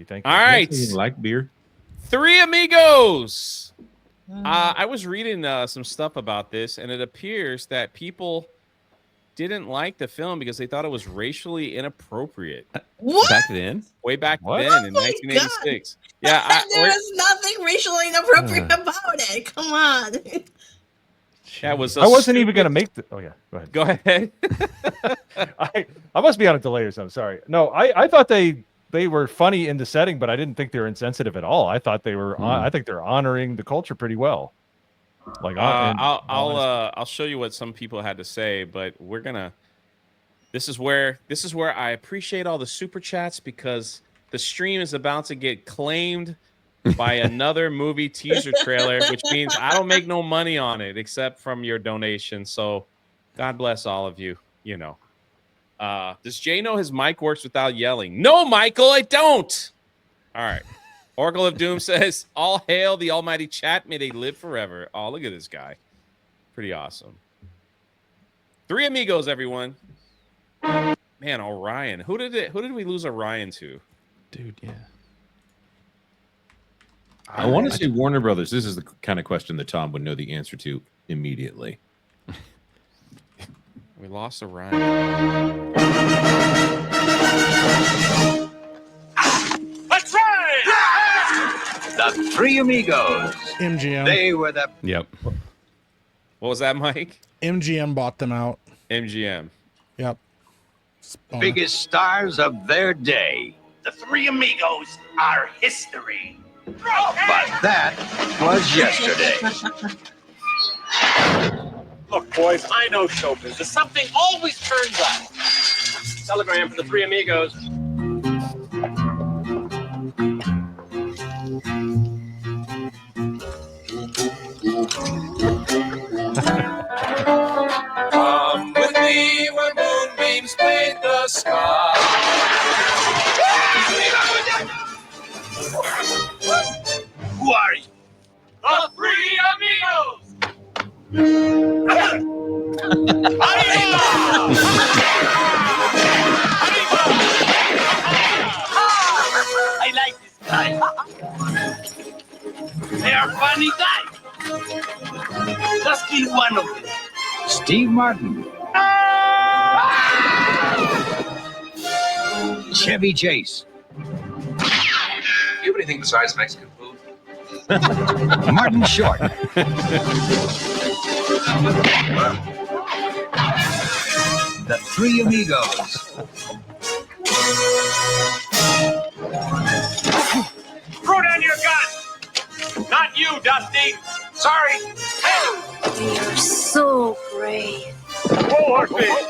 Thank you. All right. You like beer? Three Amigos. I was reading some stuff about this, and it appears that people didn't like the film because they thought it was racially inappropriate. What? Back then? Way back What? then in Oh my 1986. Yeah, There was nothing racially inappropriate about it. Come on. that was. I wasn't even going to make the. Oh, yeah. Go ahead. Go ahead. I must be on a delay or something. Sorry. No, I thought they were funny in the setting, but I didn't think they were insensitive at all. I thought they were. I think they're honoring the culture pretty well. Like, I'll show you what some people had to say, but we're gonna. This is where I appreciate all the super chats because the stream is about to get claimed by another movie teaser trailer, which means I don't make no money on it except from your donation. So, God bless all of you. You know. Does Jay know his mic works without yelling? No, Michael, I don't. All right. Oracle of Doom says, all hail the almighty chat. May they live forever. Oh, look at this guy. Pretty awesome. Three Amigos, everyone. Man, Orion. Who did we lose Orion to? Dude, yeah. I want to say Warner Brothers. This is the kind of question that Tom would know the answer to immediately. We lost Orion. That's right! The Three Amigos. MGM. They were the... Yep. What was that, Mike? MGM bought them out. MGM. Yep. biggest stars of their day. The Three Amigos are history. But that was yesterday. Look, boys, I know show business. Something always turns up. Telegram for the Three Amigos. Come with me where moonbeams paint the sky. Who are you? The Three Amigos! I like this guy. They are funny guys. Let's kill one of them. Steve Martin. Chevy Chase. Do you have anything besides Mexican food? Martin Short. The Three Amigos. Throw down your gun! Not you, Dusty! Sorry! You're so brave.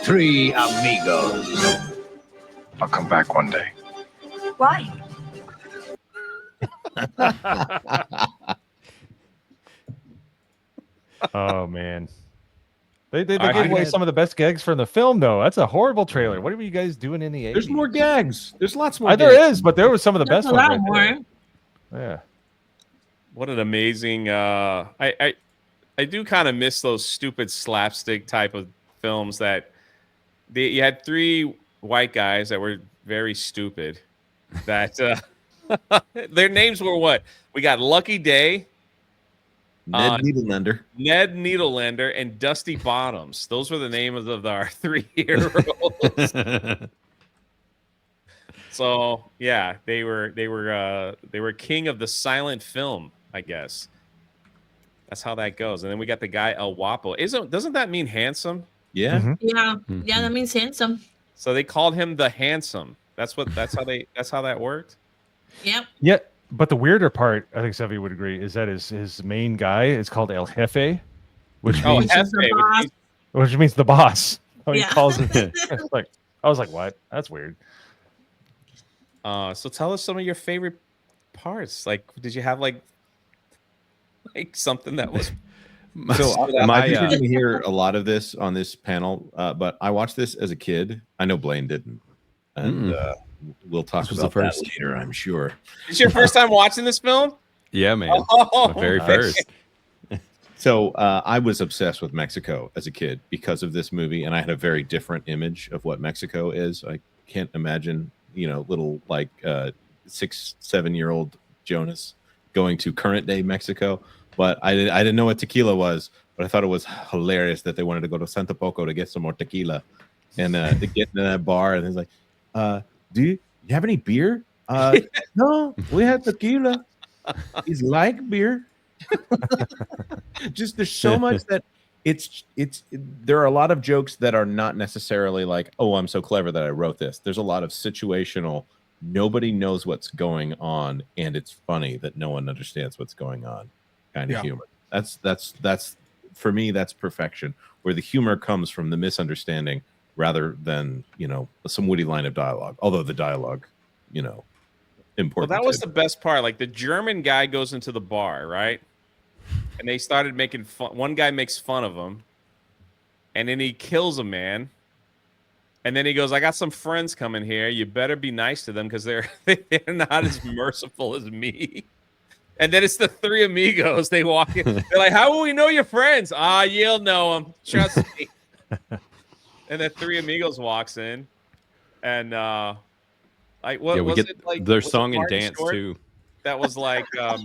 Three Amigos. I'll come back one day. Why? Oh man, they gave away some of the best gags from the film though. That's a horrible trailer. What were you guys doing in the 80s? There's more gags. There's lots more. There gags. is, but there was some of the best A ones. lot more. Yeah. What an amazing I do kind of miss those stupid slapstick type of films that you had three white guys that were very stupid that their names were what? We got Lucky Day, Ned Needlelander, and Dusty Bottoms. Those were the names of our three heroes. So yeah, they were king of the silent film, I guess. That's how that goes. And then we got the guy El Guapo. Doesn't that mean handsome? Yeah. Mm-hmm. Yeah, yeah, that means handsome. So they called him the handsome. That's how that worked. Yep. Yeah, but the weirder part, I think Sevi would agree, is that his main guy is called El Jefe, which means the boss. Oh, he calls him. Like I was like, what? That's weird. So tell us some of your favorite parts. Like, did you have like something that was? So I think you're going to hear a lot of this on this panel, but I watched this as a kid. I know Blaine didn't, and we'll talk about that later, I'm sure. It's your first time watching this film? Yeah, man. My very first. So I was obsessed with Mexico as a kid because of this movie, and I had a very different image of what Mexico is. I can't imagine, little like 6-7-year-old Jonas going to current day Mexico, but I didn't know what tequila was, but I thought it was hilarious that they wanted to go to Santa Poco to get some more tequila, and to get into that bar, and it's like, do you have any beer? No, we had tequila. He's like beer. Just there's so much that there are a lot of jokes that are not necessarily like, oh, I'm so clever that I wrote this. There's a lot of situational, nobody knows what's going on, and it's funny that no one understands what's going on kind of humor. That's for me, that's perfection, where the humor comes from the misunderstanding rather than, some witty line of dialogue, although the dialogue, important. Well, that was the best part. Like, the German guy goes into the bar, right? And they started making fun. One guy makes fun of him, and then he kills a man. And then he goes, I got some friends coming here. You better be nice to them because they're not as merciful as me. And then it's the Three Amigos. They walk in. They're like, how will we know your friends? You'll know them. Trust me. And the Three Amigos walks in. And like, what was it like? Their song and dance too. That was like I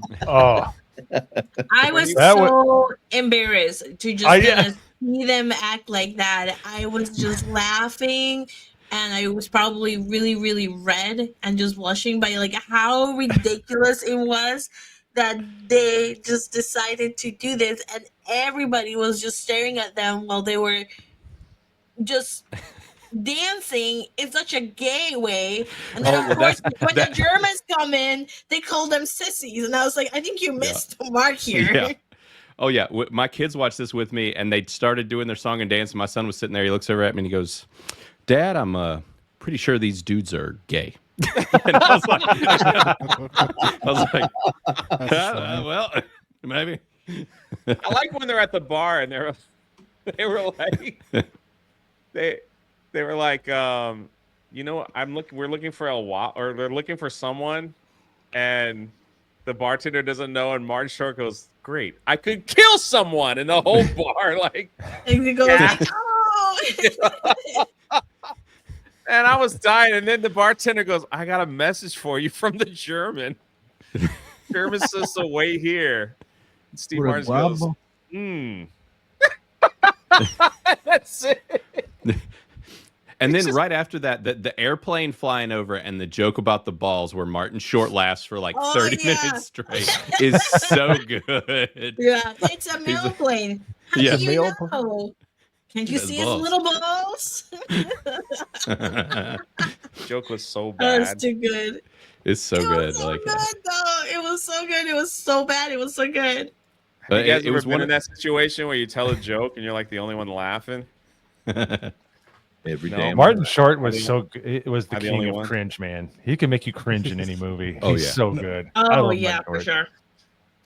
was so embarrassed to just see them act like that. I was just laughing, and I was probably really, really red and just blushing by like how ridiculous it was that they just decided to do this, and everybody was just staring at them while they were just dancing in such a gay way. And then of course when the Germans come in, they call them sissies, and I was like, I think you missed the mark here. Yeah. Oh yeah, my kids watched this with me, and they started doing their song and dance, and my son was sitting there. He looks over at me and he goes, Dad, I'm pretty sure these dudes are gay. And I was like, well, maybe. I like when they're at the bar and they were like they were like, we're looking for or they're looking for someone, and the bartender doesn't know, and Martin Short goes, great, I could kill someone, and the whole bar like, and you go like, oh. And I was dying, and then the bartender goes, I got a message for you from the German. German says to wait here. And Steve Martin goes, That's it. And then right after that, the airplane flying over and the joke about the balls where Martin Short laughs for like 30 minutes straight is so good. Yeah, it's a mail plane. How do you know? Can't you see his little balls? Joke was so bad. That's too good. It's so good. So good, though. It was so good. It was so bad. It was so good. Have you guys ever been in that situation where you tell a joke and you're like the only one laughing? Every day. Martin Short was so good. It was the king of cringe, man. He can make you cringe in any movie. He's so good. Oh yeah, for sure.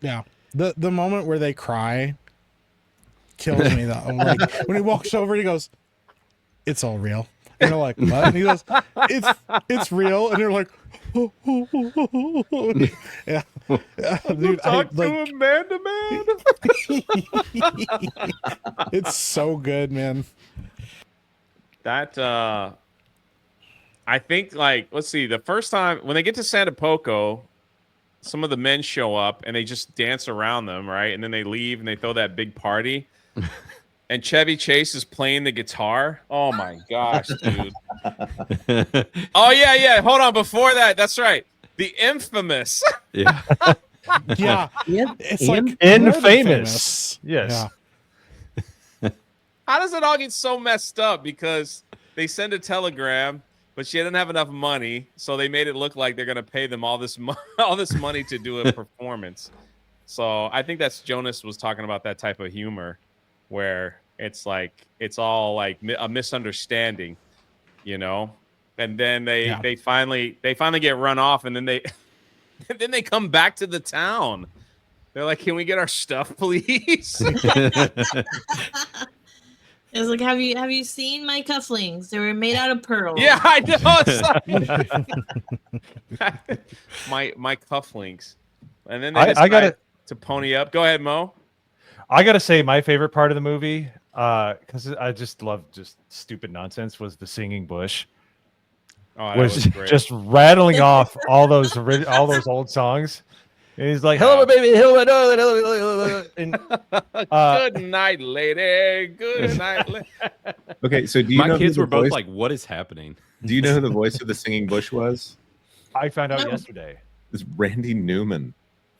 Yeah, the moment where they cry kills me though. Like when he walks over, he goes, "It's all real." And they're like, "What?" And he goes, "It's real." And they're like, oh. Yeah, dude, talk to Amanda, man. It's so good, man. That I think, like, let's see, the first time when they get to Santa Poco, some of the men show up and they just dance around them, right? And then they leave and they throw that big party. And Chevy Chase is playing the guitar. Oh my gosh, dude. Oh yeah. Hold on, before that, that's right. The infamous. Yeah. Yeah. It's like infamous. Yes. Yeah. How does it all get so messed up? Because they send a telegram, but she didn't have enough money, so they made it look like they're gonna pay them all this money to do a performance. So I think that's Jonas was talking about that type of humor, where it's like it's all like a misunderstanding, you know. And then they finally get run off, and then they come back to the town. They're like, "Can we get our stuff, please?" It's like, have you seen my cufflinks? They were made out of pearl. Yeah, I know. my cufflinks, and then they decide to pony up. Go ahead, Mo. I gotta say, my favorite part of the movie, because I just love just stupid nonsense, was the singing bush. Oh, was great. just rattling off all those old songs. And he's like, "Hello, my baby, hello, my darling, hello." And good night, lady. Good night. Okay, so do you My know kids who were the both voice, like, "What is happening?" Do you know who the voice of the singing bush was? I found out No. yesterday. It's Randy Newman.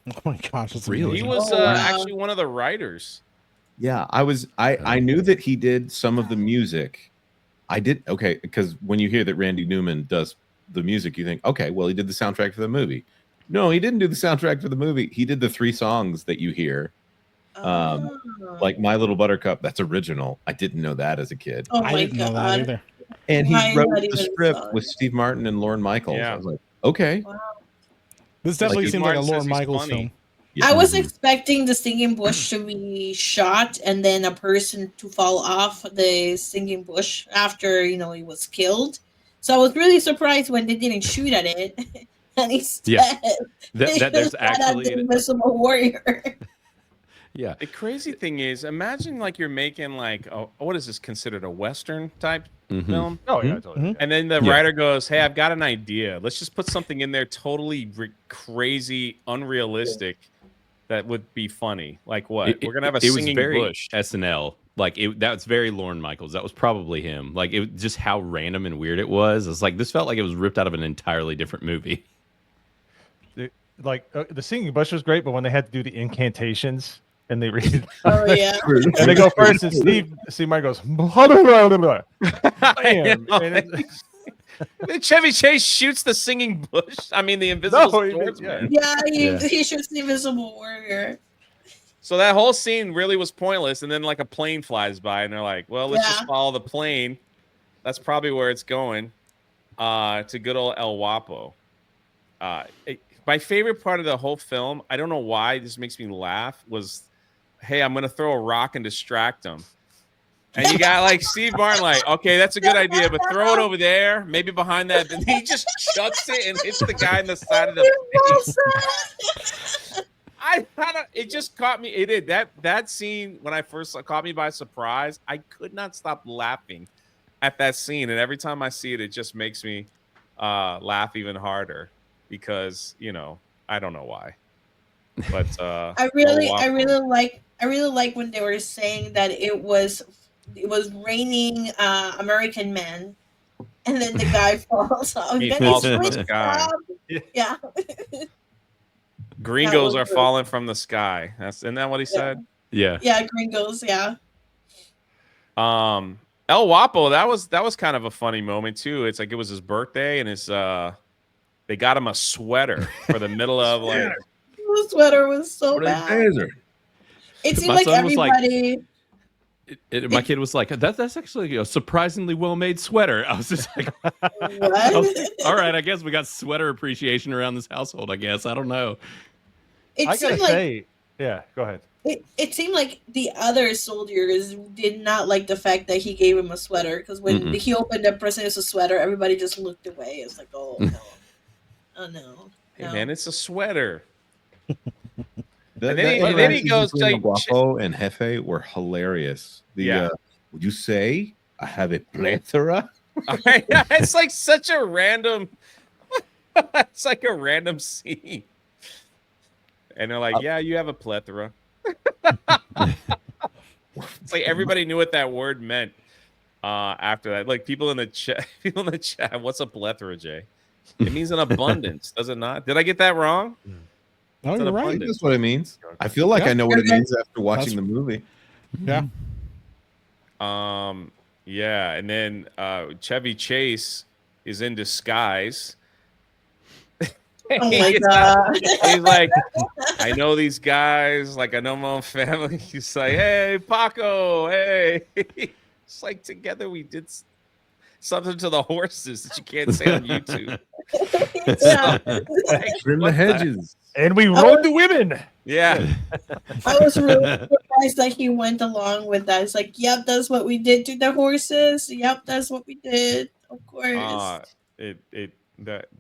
Oh my gosh, that's Really? amazing. He was actually one of the writers. Yeah, I knew that he did some of the music. I did because when you hear that Randy Newman does the music, you think, okay, well, he did the soundtrack for the movie. No, he didn't do the soundtrack for the movie. He did the 3 songs that you hear. Like My Little Buttercup, that's original. I didn't know that as a kid. Oh I my didn't know that either. And Why he wrote not the even script song? with Steve Martin and Lorne Michaels. Yeah. I was like, okay. Wow. This definitely Steve seems like a Martin Lorne says he's Michaels funny. film. Yeah. I was expecting the singing bush to be shot and then a person to fall off the singing bush after he was killed. So I was really surprised when they didn't shoot at it, and instead they there's just shot at the Invisible Warrior. Yeah. The crazy thing is, imagine like you're making like what is this considered, a Western type film? Oh yeah, totally. And then the writer goes, "Hey, I've got an idea. Let's just put something in there totally crazy, unrealistic that would be funny. Like what? We're gonna have a singing bush." SNL. Like that's very Lorne Michaels. That was probably him. Like it just how random and weird it was. It's like this felt like it was ripped out of an entirely different movie. The singing bush was great, but when they had to do the incantations and they read, Oh yeah, and they go first, and Steve Martin goes, blah, blah, blah, blah, blah. Bam. Then Chevy Chase shoots the singing bush. I mean, the invisible swordsman. He shoots the Invisible Warrior. So that whole scene really was pointless. And then like a plane flies by, and they're like, "Well, let's just follow the plane. That's probably where it's going." To good old El Guapo. My favorite part of the whole film, I don't know why this makes me laugh, was, "Hey, I'm gonna throw a rock and distract him." And you got like Steve Martin, like, "Okay, that's a good idea, but throw it over there, maybe behind that." And he just chucks it and hits the guy in the side of the face. It just caught me. It did that scene when I first caught me by surprise. I could not stop laughing at that scene, and every time I see it, it just makes me laugh even harder because I don't know why. But I really like when they were saying that it was raining American men, and then the guy falls off. He falls from the sky. Yeah. Gringos are falling from the sky. Isn't that what he said? Yeah. Yeah, gringos. Yeah. El Guapo. That was kind of a funny moment too. It's like it was his birthday, and they got him a sweater for the middle of like. The sweater was so bad. It seemed like everybody. My kid was like, "That's actually a surprisingly well-made sweater." I was just like, "What?" All right, I guess we got sweater appreciation around this household. I guess I don't know. I gotta say, yeah, go ahead. It seemed like the other soldiers did not like the fact that he gave him a sweater, because when he opened the present as a sweater, everybody just looked away. It's like, oh no, oh no. Hey man, it's a sweater. And then he goes like, Guapo and Jefe were hilarious. Would you say I have a plethora? It's like such a random. It's like a random scene, and they're like, "Yeah, you have a plethora." It's like everybody knew what that word meant. After that, like people in the chat, what's a plethora, Jay? It means an abundance, does it not? Did I get that wrong? No, you're right. That's what it means. I feel like I know what it means after watching the movie. Yeah. Yeah, and then Chevy Chase is in disguise. Oh my god! He's like, "I know these guys. Like, I know my own family." He's like, "Hey, Paco. Hey." It's like together we did something to the horses that you can't say on YouTube. Trim the hedges. And we rode the women. Yeah. I was really surprised that he went along with that. It's like, yep, that's what we did to the horses. Yep, that's what we did. Of course.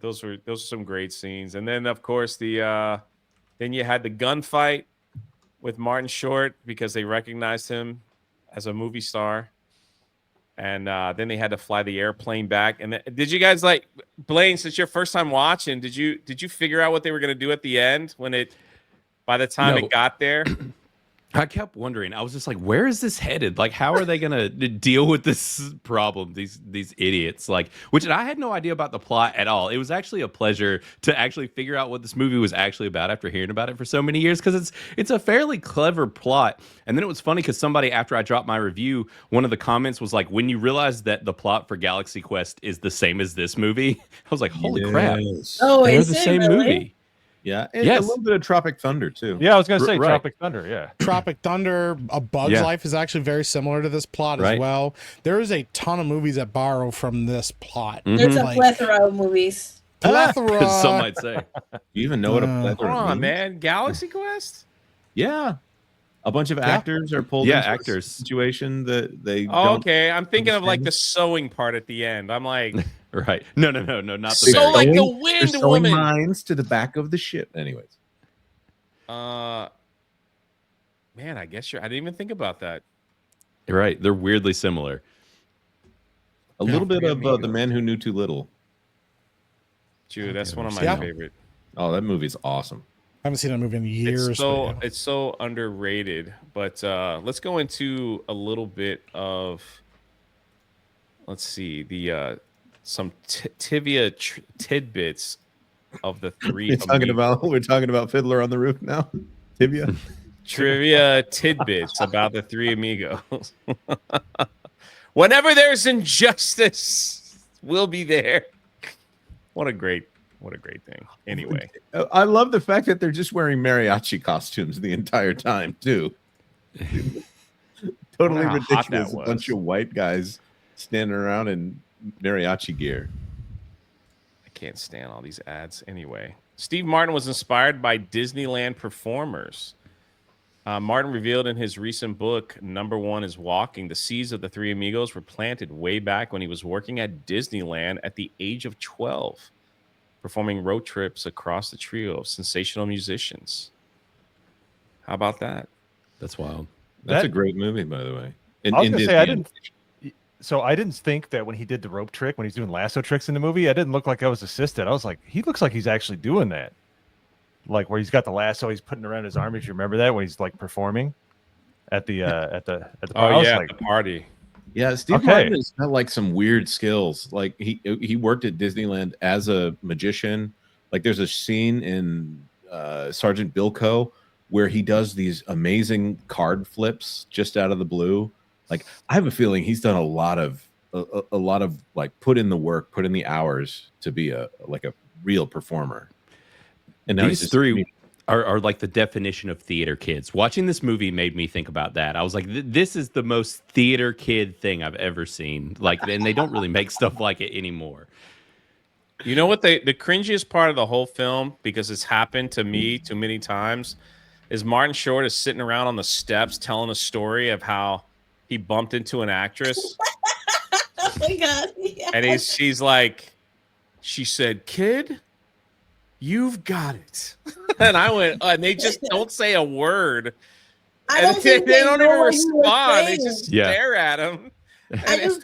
Those are some great scenes. And then of course then you had the gunfight with Martin Short because they recognized him as a movie star. And then they had to fly the airplane back. And did you guys like Blaine? Since your first time watching, did you figure out what they were going to do at the end by the time it got there? I kept wondering. I was just like, where is this headed? Like, how are they going to deal with this problem? These idiots, like, which I had no idea about the plot at all. It was actually a pleasure to actually figure out what this movie was actually about after hearing about it for so many years, because it's a fairly clever plot. And then it was funny because somebody, after I dropped my review, one of the comments was like, when you realize that the plot for Galaxy Quest is the same as this movie, I was like, holy crap. Oh, they're is the it same really? movie. Yeah, and a little bit of Tropic Thunder too. Yeah, I was gonna say Right. Tropic Thunder. Yeah, Tropic Thunder, A Bug's Life is actually very similar to this plot as well. There is a ton of movies that borrow from this plot. There's a plethora of movies. Plethora. Some might say. You even know what a plethora Hold on, means? man. Galaxy Quest? Yeah. A bunch of actors are pulled into a situation that they don't okay. I'm thinking of like the sewing part at the end. I'm like, right. No, not the so like the wind They're sewing woman. mines to the back of the ship. Anyways. Man, I guess I didn't even think about that. You're right. They're weirdly similar. A little bit of The Man Who Knew Too Little. Dude, that's one of my favorite. Oh, that movie's awesome. I haven't seen that movie in years. It's so underrated. But let's go into a little bit of, let's see, the some trivia tidbits of the Three Amigos. We're talking about Fiddler on the Roof now. Tibia. Trivia tidbits about the Three Amigos. Whenever there's injustice, we'll be there. What a great thing. Anyway, I love the fact that they're just wearing mariachi costumes the entire time too. Totally ridiculous. A bunch of white guys standing around in mariachi gear. I can't stand all these ads. Anyway, Steve Martin was inspired by Disneyland performers. Martin revealed in his recent book, Number One is Walking, the seeds of the Three Amigos were planted way back when he was working at Disneyland at the age of 12, performing road trips across the trio of sensational musicians. How about that? That's wild. That's a great movie, by the way. I was gonna say I didn't think that when he did the rope trick, when he's doing lasso tricks in the movie, I didn't look like I was assisted. I was like, he looks like he's actually doing that. Like where he's got the lasso, he's putting around his arm. If you remember that when he's like performing at the the party. Yeah, Steve Martin has got like some weird skills. Like he worked at Disneyland as a magician. Like there's a scene in Sergeant Bilko where he does these amazing card flips just out of the blue. Like I have a feeling he's done a lot of like put in the work, put in the hours to be a real performer. And now these three are like the definition of theater kids. Watching this movie made me think about that. I was like, this is the most theater kid thing I've ever seen. Like, and they don't really make stuff like it anymore. You know what? The cringiest part of the whole film, because it's happened to me too many times, is Martin Short is sitting around on the steps telling a story of how he bumped into an actress. Oh my God. Yes. And she's like, she said, "Kid, you've got it." And I went, and they just don't say a word. I don't think they don't know even what he was respond. They saying. just stare at him.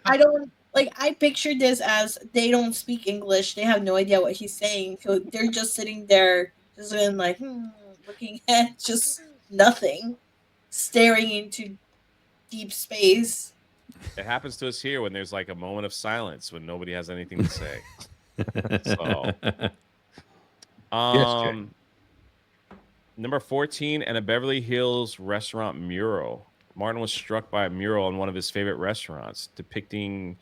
I don't like. I pictured this as they don't speak English. They have no idea what he's saying. So they're just sitting there, just going like, looking at just nothing, staring into deep space. It happens to us here when there's like a moment of silence when nobody has anything to say. So, number 14, and a Beverly Hills restaurant mural. Martin was struck by a mural in one of his favorite restaurants depicting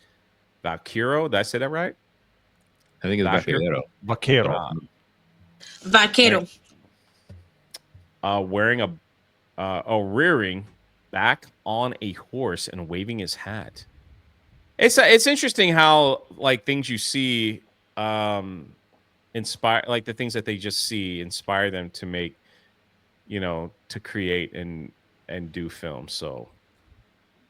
Vaquero. Did I say that right? I think it's Vaquero. Vaquero. Wearing rearing back on a horse and waving his hat. It's interesting how like things you see inspire, like the things that they just see inspire them to make, to create and do films. So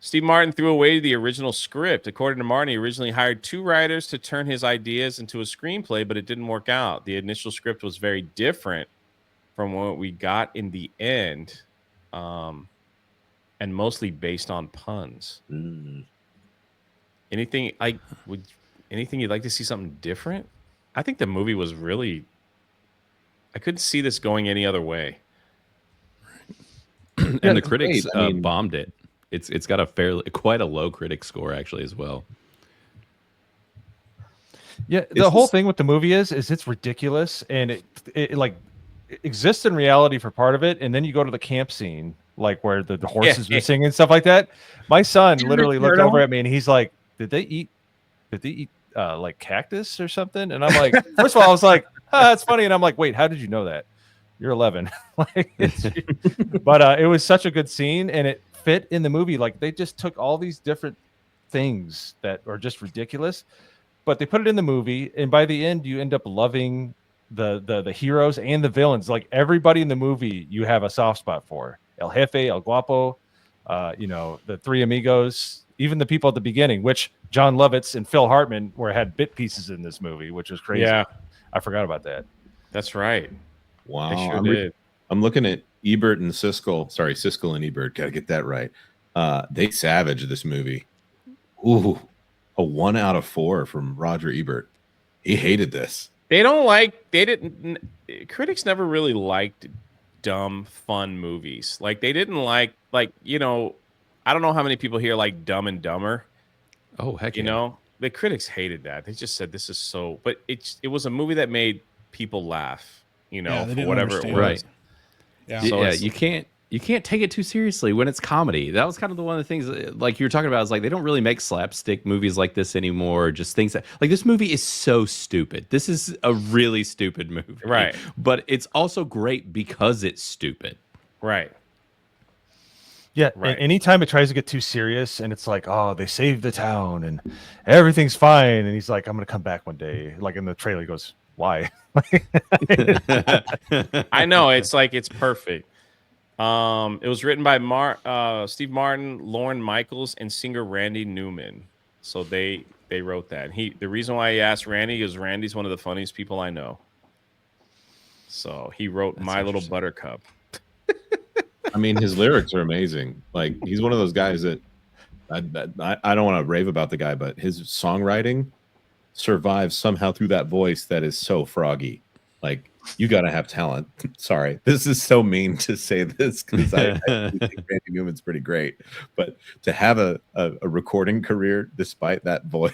Steve Martin threw away the original script. According to Martin, he originally hired 2 writers to turn his ideas into a screenplay, but it didn't work out. The initial script was very different from what we got in the end, and mostly based on puns. Anything anything you'd like to see something different? I think the movie was really. I couldn't see this going any other way. And the critics bombed it. It's got quite a low critic score actually as well. Yeah, the whole thing with the movie is it's ridiculous, and it like exists in reality for part of it, and then you go to the camp scene, like where the horses are singing and stuff like that. My son literally looked over at me and he's like, "Did they eat like cactus or something?" And I'm like, first of all, I was like, "That's funny," and I'm like, "Wait, how did you know that? You're 11." Like, but it was such a good scene, and it fit in the movie. Like they just took all these different things that are just ridiculous, but they put it in the movie, and by the end, you end up loving the heroes and the villains. Like everybody in the movie, you have a soft spot for. El Jefe, El Guapo, the Three Amigos, even the people at the beginning, which John Lovitz and Phil Hartman had bit pieces in this movie, which was crazy. Yeah, I forgot about that. That's right. Wow, I'm looking at Ebert and Siskel. Sorry, Siskel and Ebert. Got to get that right. They savaged this movie. Ooh, a 1 out of 4 from Roger Ebert. He hated this. Critics never really liked dumb, fun movies. Like they didn't like I don't know how many people here like Dumb and Dumber. Oh, heck the critics hated that. They just said this is so, but it was a movie that made people laugh, for whatever it was. Right. Yeah. So you can't take it too seriously when it's comedy. That was kind of one of the things like you were talking about is like they don't really make slapstick movies like this anymore. Just things that like this movie is so stupid. This is a really stupid movie. Right. But it's also great because it's stupid. Right. Yeah, right. And anytime it tries to get too serious and it's like, oh, they saved the town and everything's fine. And he's like, I'm going to come back one day. Like in the trailer, he goes, why? I know. It's like, it's perfect. It was written by Steve Martin, Lorne Michaels, and singer Randy Newman. So they wrote that. The reason why he asked Randy is Randy's one of the funniest people I know. So he wrote My Little Buttercup. I mean, his lyrics are amazing. Like he's one of those guys that I don't want to rave about the guy, but his songwriting survives somehow through that voice that is so froggy. Like you got to have talent. Sorry, this is so mean to say this because I think Randy Newman's pretty great, but to have a recording career despite that voice,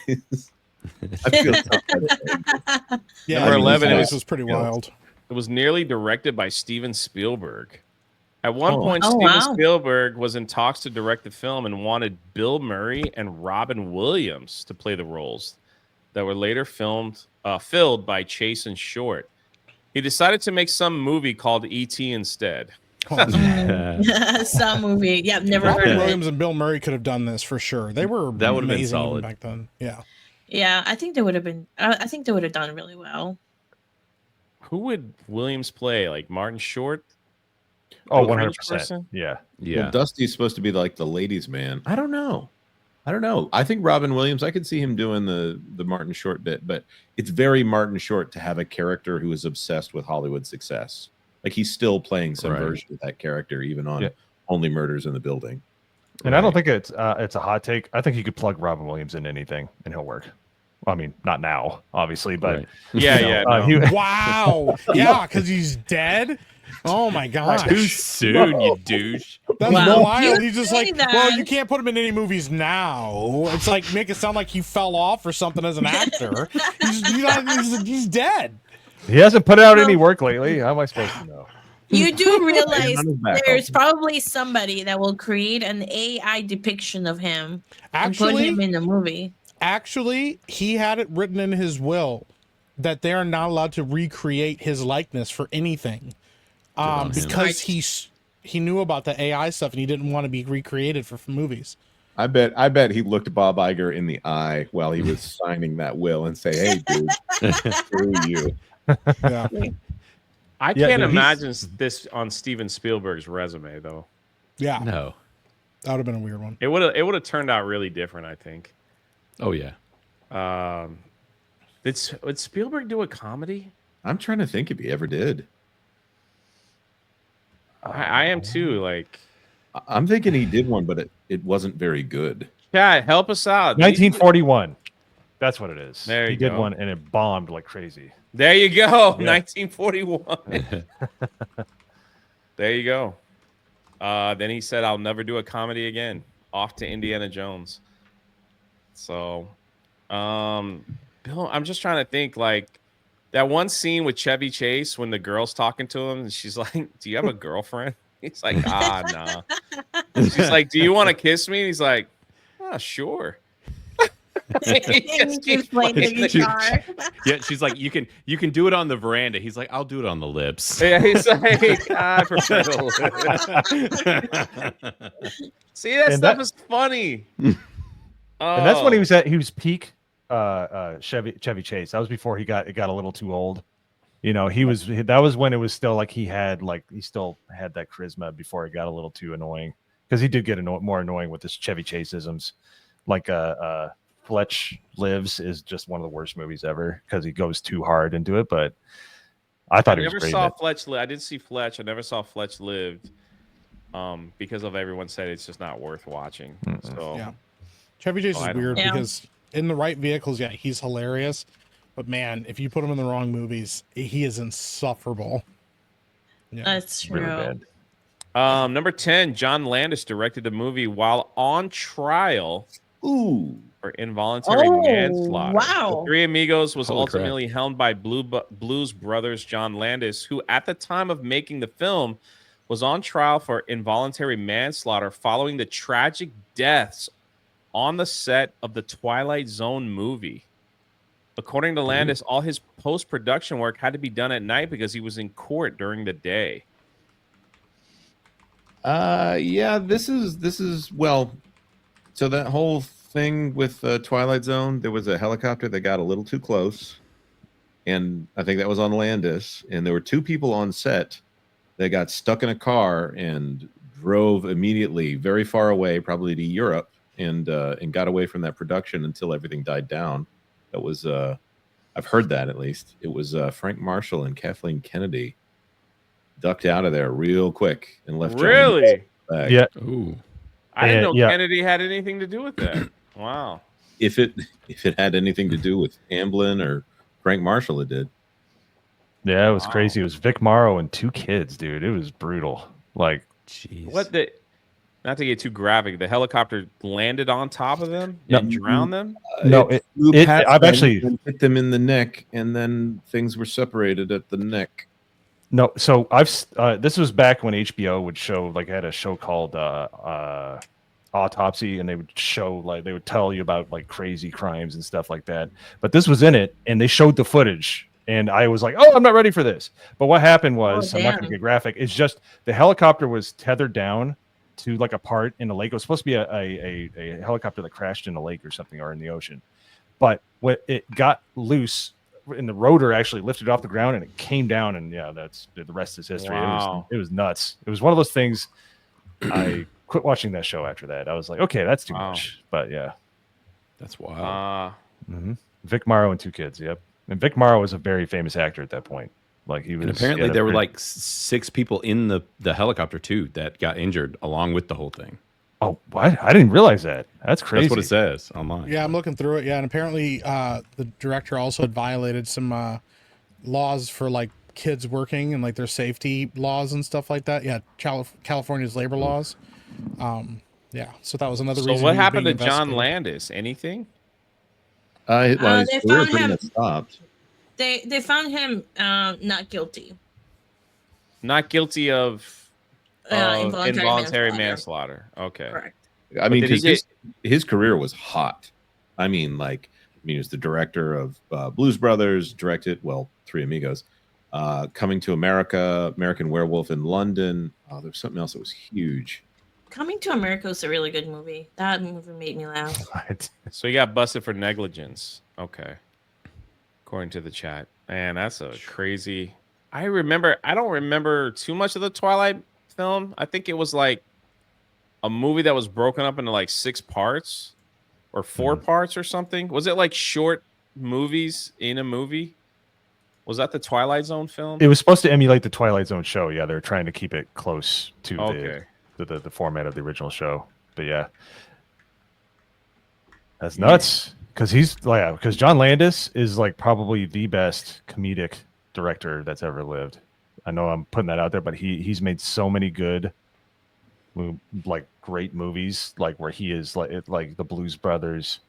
I feel so yeah. Number 11 was pretty wild. It was nearly directed by Steven Spielberg. At one point, Steven Spielberg was in talks to direct the film and wanted Bill Murray and Robin Williams to play the roles that were later filled by Chase and Short. He decided to make some movie called E.T. instead. Some movie. Yeah, never heard of it. Williams and Bill Murray could have done this for sure. They were that would have been solid solid back then. Yeah. Yeah, I think they would have been. I think they would have done really well. Who would Williams play? Like Martin Short? Oh, 100%. Yeah. Well, Dusty's supposed to be like the ladies' man. I don't know. I think Robin Williams, I could see him doing the Martin Short bit, but it's very Martin Short to have a character who is obsessed with Hollywood success. Like he's still playing some version of that character, even on Only Murders in the Building. And I don't think it's a hot take. I think you could plug Robin Williams in anything and he'll work. I mean, not now, obviously, but wow, yeah, because he's dead. Oh my gosh! Too soon, you douche. That's wild. He's just like, well, you can't put him in any movies now. It's like make it sound like he fell off or something as an actor. He's dead. He hasn't put out any work lately. How am I supposed to know? You do realize there's probably somebody that will create an AI depiction of him and put him in the movie. Actually, he had it written in his will that they are not allowed to recreate his likeness for anything. Because he knew about the AI stuff and he didn't want to be recreated for movies. I bet he looked Bob Iger in the eye while he was signing that will and say, "Hey, dude, screw you." Yeah. I can't imagine this on Steven Spielberg's resume, though. Yeah, no, that would have been a weird one. It would have turned out really different, I think. Oh yeah. Did Spielberg do a comedy? I'm trying to think if he ever did. I am too. Like, I'm thinking he did one, but it wasn't very good. Chat, help us out. 1941. That's what it is. There he you did go. one and it bombed like crazy. There you go. Yeah. 1941. There you go. Then he said, "I'll never do a comedy again." Off to Indiana Jones. So, Bill, I'm just trying to think, like that one scene with Chevy Chase when the girl's talking to him and she's like, "Do you have a girlfriend?" He's like, "Nah." She's like, "Do you want to kiss me?" And he's like, "Ah, sure." He's playing the guitar. Yeah, she's like, you can do it on the veranda. He's like, I'll do it on the lips. Yeah, he's like, I prefer the lips. See, that is funny. And that's when he was peak Chevy Chase. That was before it got a little too old. You know, that was when it was still like he still had that charisma before it got a little too annoying, because he did get more annoying with his Chevy Chase-isms. Like Fletch Lives is just one of the worst movies ever because he goes too hard into it. But I thought he was great. I did see Fletch. I never saw Fletch Lived because of everyone said it's just not worth watching. So yeah, Chevy Chase is weird because in the right vehicles, yeah, he's hilarious. But man, if you put him in the wrong movies, he is insufferable. Yeah. That's true. Really bad. Number 10, John Landis directed a movie while on trial. For involuntary manslaughter. Wow. The Three Amigos was ultimately helmed by Blues Brothers John Landis, who at the time of making the film was on trial for involuntary manslaughter following the tragic deaths on the set of the Twilight Zone movie. According to Landis, all his post-production work had to be done at night because he was in court during the day. Yeah, this is well, so that whole thing with Twilight Zone, there was a helicopter that got a little too close, and I think that was on Landis, and there were two people on set that got stuck in a car and drove immediately very far away, probably to Europe, and got away from that production until everything died down. That was I've heard that, at least. It was Frank Marshall and Kathleen Kennedy ducked out of there real quick and left. Really? Yeah. Ooh. I didn't know Kennedy had anything to do with that. Wow. If it had anything to do with Amblin or Frank Marshall, it did. Yeah, it was crazy. It was Vic Morrow and two kids, dude. It was brutal. Like, jeez. Not to get too graphic, the helicopter landed on top of them and drowned them? I've actually hit them in the neck, and then things were separated at the neck. No, so this was back when HBO would show, like, had a show called Autopsy, and they would show, like, they would tell you about like crazy crimes and stuff like that. But this was in it, and they showed the footage, and I was like, oh, I'm not ready for this. But what happened was, I'm not going to get graphic. It's just the helicopter was tethered down to like a part in the lake. It was supposed to be a helicopter that crashed in a lake or something, or in the ocean. But when it got loose, and the rotor actually lifted off the ground, and it came down, and yeah, that's the rest is history. Wow. It was nuts. It was one of those things. I quit watching that show after that. I was like, okay, that's too much. But yeah, that's wild. Vic Morrow and two kids. Yep, and Vic Morrow was a very famous actor at that point. Like, he was. And apparently, there were like 6 people in the helicopter too that got injured along with the whole thing. Oh, what? I didn't realize that. That's crazy. That's what it says online. Yeah, I'm looking through it. Yeah, and apparently the director also had violated some laws for like kids working and like their safety laws and stuff like that. Yeah, California's labor laws. Yeah, so that was another reason. So what happened to John Landis? Anything? They found him. Stopped. They found him not guilty. Not guilty of involuntary manslaughter. Okay. Correct. I mean, because his career was hot. I mean, he was the director of Blues Brothers, directed, Three Amigos, Coming to America, American Werewolf in London. Oh, there's something else that was huge. Coming to America was a really good movie. That movie made me laugh. So he got busted for negligence. Okay. According to the chat. Man, that's a crazy. I don't remember too much of the Twilight film. I think it was like a movie that was broken up into like 6 parts or 4 parts or something. Was it like short movies in a movie? Was that the Twilight Zone film? It was supposed to emulate the Twilight Zone show. Yeah, they're trying to keep it close to the format of the original show. But yeah. That's nuts. Because John Landis is like probably the best comedic director that's ever lived. I know I'm putting that out there, but he's made so many good, like great movies, like where he is like the Blues Brothers,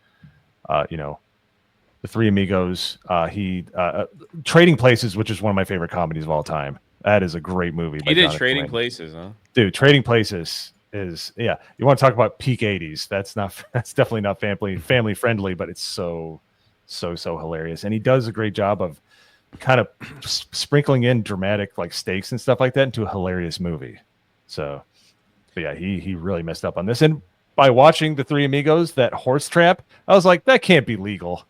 the Three Amigos. Trading Places, which is one of my favorite comedies of all time. That is a great movie. He did Trading Places, huh? Dude, Trading Places is you want to talk about peak 80s. That's definitely not family friendly, but it's so hilarious. And he does a great job of kind of sprinkling in dramatic like stakes and stuff like that into a hilarious movie. So but yeah, he really messed up on this. And by watching the Three Amigos, that horse trap, I was like, that can't be legal.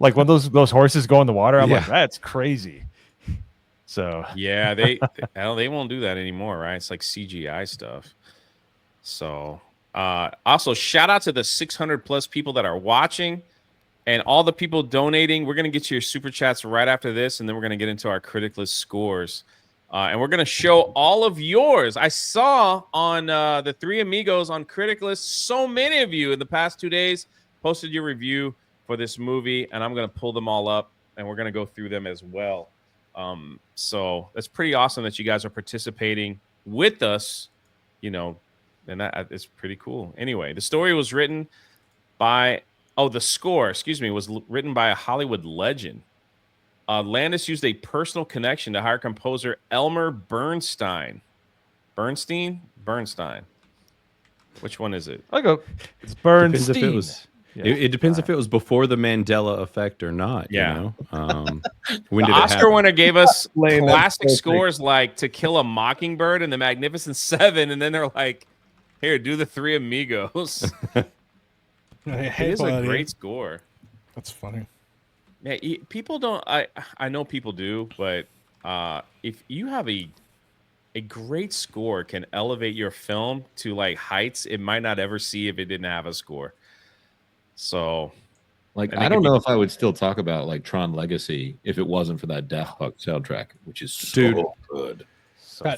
Like when those horses go in the water, I'm like, that's crazy. So yeah, they won't do that anymore, right? It's like CGI stuff. So also shout out to the 600 plus people that are watching and all the people donating. We're going to get to your super chats right after this, and then we're going to get into our Criticless scores. And we're going to show all of yours. I saw on the Three Amigos on Criticless, so many of you in the past 2 days posted your review for this movie, and I'm going to pull them all up, and we're going to go through them as well. So that's pretty awesome that you guys are participating with us, and that is pretty cool. Anyway, the story was written by, the score, was written by a Hollywood legend. Landis used a personal connection to hire composer Elmer Bernstein. Bernstein? Which one is it? I go, it's Bernstein. It depends if it was before the Mandela effect or not. Yeah. When the did Oscar winner gave us classic scores like To Kill a Mockingbird and The Magnificent Seven, and then they're like, here, do the Three Amigos. It is a great score. That's funny. Yeah, people don't. I know people do, but if you have a great score, can elevate your film to like heights it might not ever see if it didn't have a score. So, like, I don't know if I would still talk about like Tron Legacy if it wasn't for that Daft Punk soundtrack, which is so good.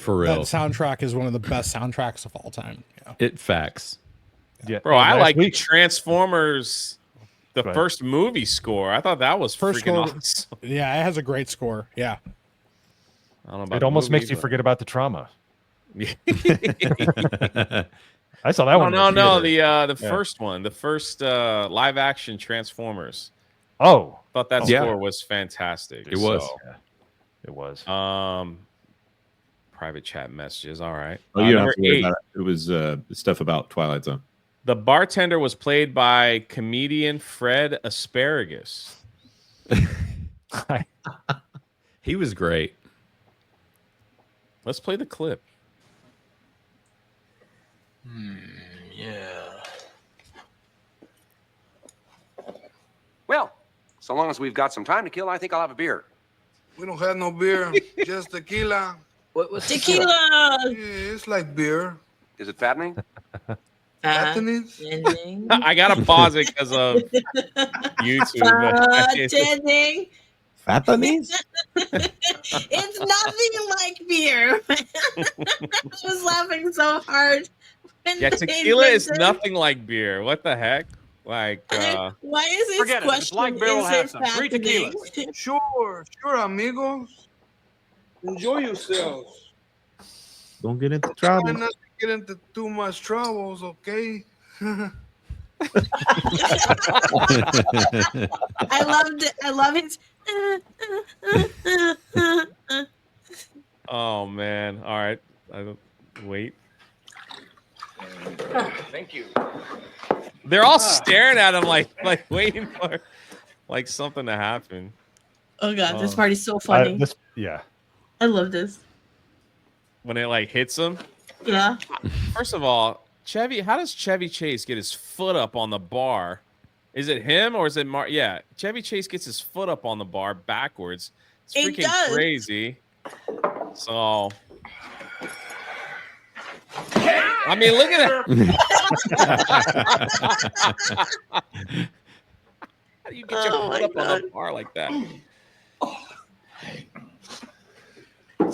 For real, that soundtrack is one of the best soundtracks of all time. Yeah. It facts. Yeah, bro, I like Transformers, the first movie score. I thought that was freaking awesome. Yeah, it has a great score. Yeah, I don't know about it almost makes you forget about the trauma. I saw that one. No, the first one, the first live action Transformers. Oh, thought that score was fantastic. It was. It was. Private chat messages. All right. Oh, you don't have to worry about it. It was stuff about Twilight Zone. The bartender was played by comedian Fred Asparagus. He was great. Let's play the clip. Yeah. Well, so long as we've got some time to kill, I think I'll have a beer. We don't have no beer, just tequila. What's tequila? Yeah, it's like beer. Is it fattening? Fattening? I gotta pause it because of YouTube. Fattening. Fattening? It's nothing like beer. I was laughing so hard. Yeah, tequila is nothing like beer. What the heck? Like, why is this Forget question? It. If like beer, we'll have some. 3 tequilas. Sure, amigos. Enjoy yourselves. Don't get into trouble. Try not to get into too much troubles, okay? I loved it. I love it. Oh man! All right, wait. Thank you. They're all staring at him like waiting for like something to happen. Oh god, this party's so funny. I love this. When it like hits him. Yeah. First of all, how does Chevy Chase get his foot up on the bar? Is it him or is it Yeah, Chevy Chase gets his foot up on the bar backwards. It's freaking crazy. So, I mean, look at that. How do you get your foot up on the bar like that?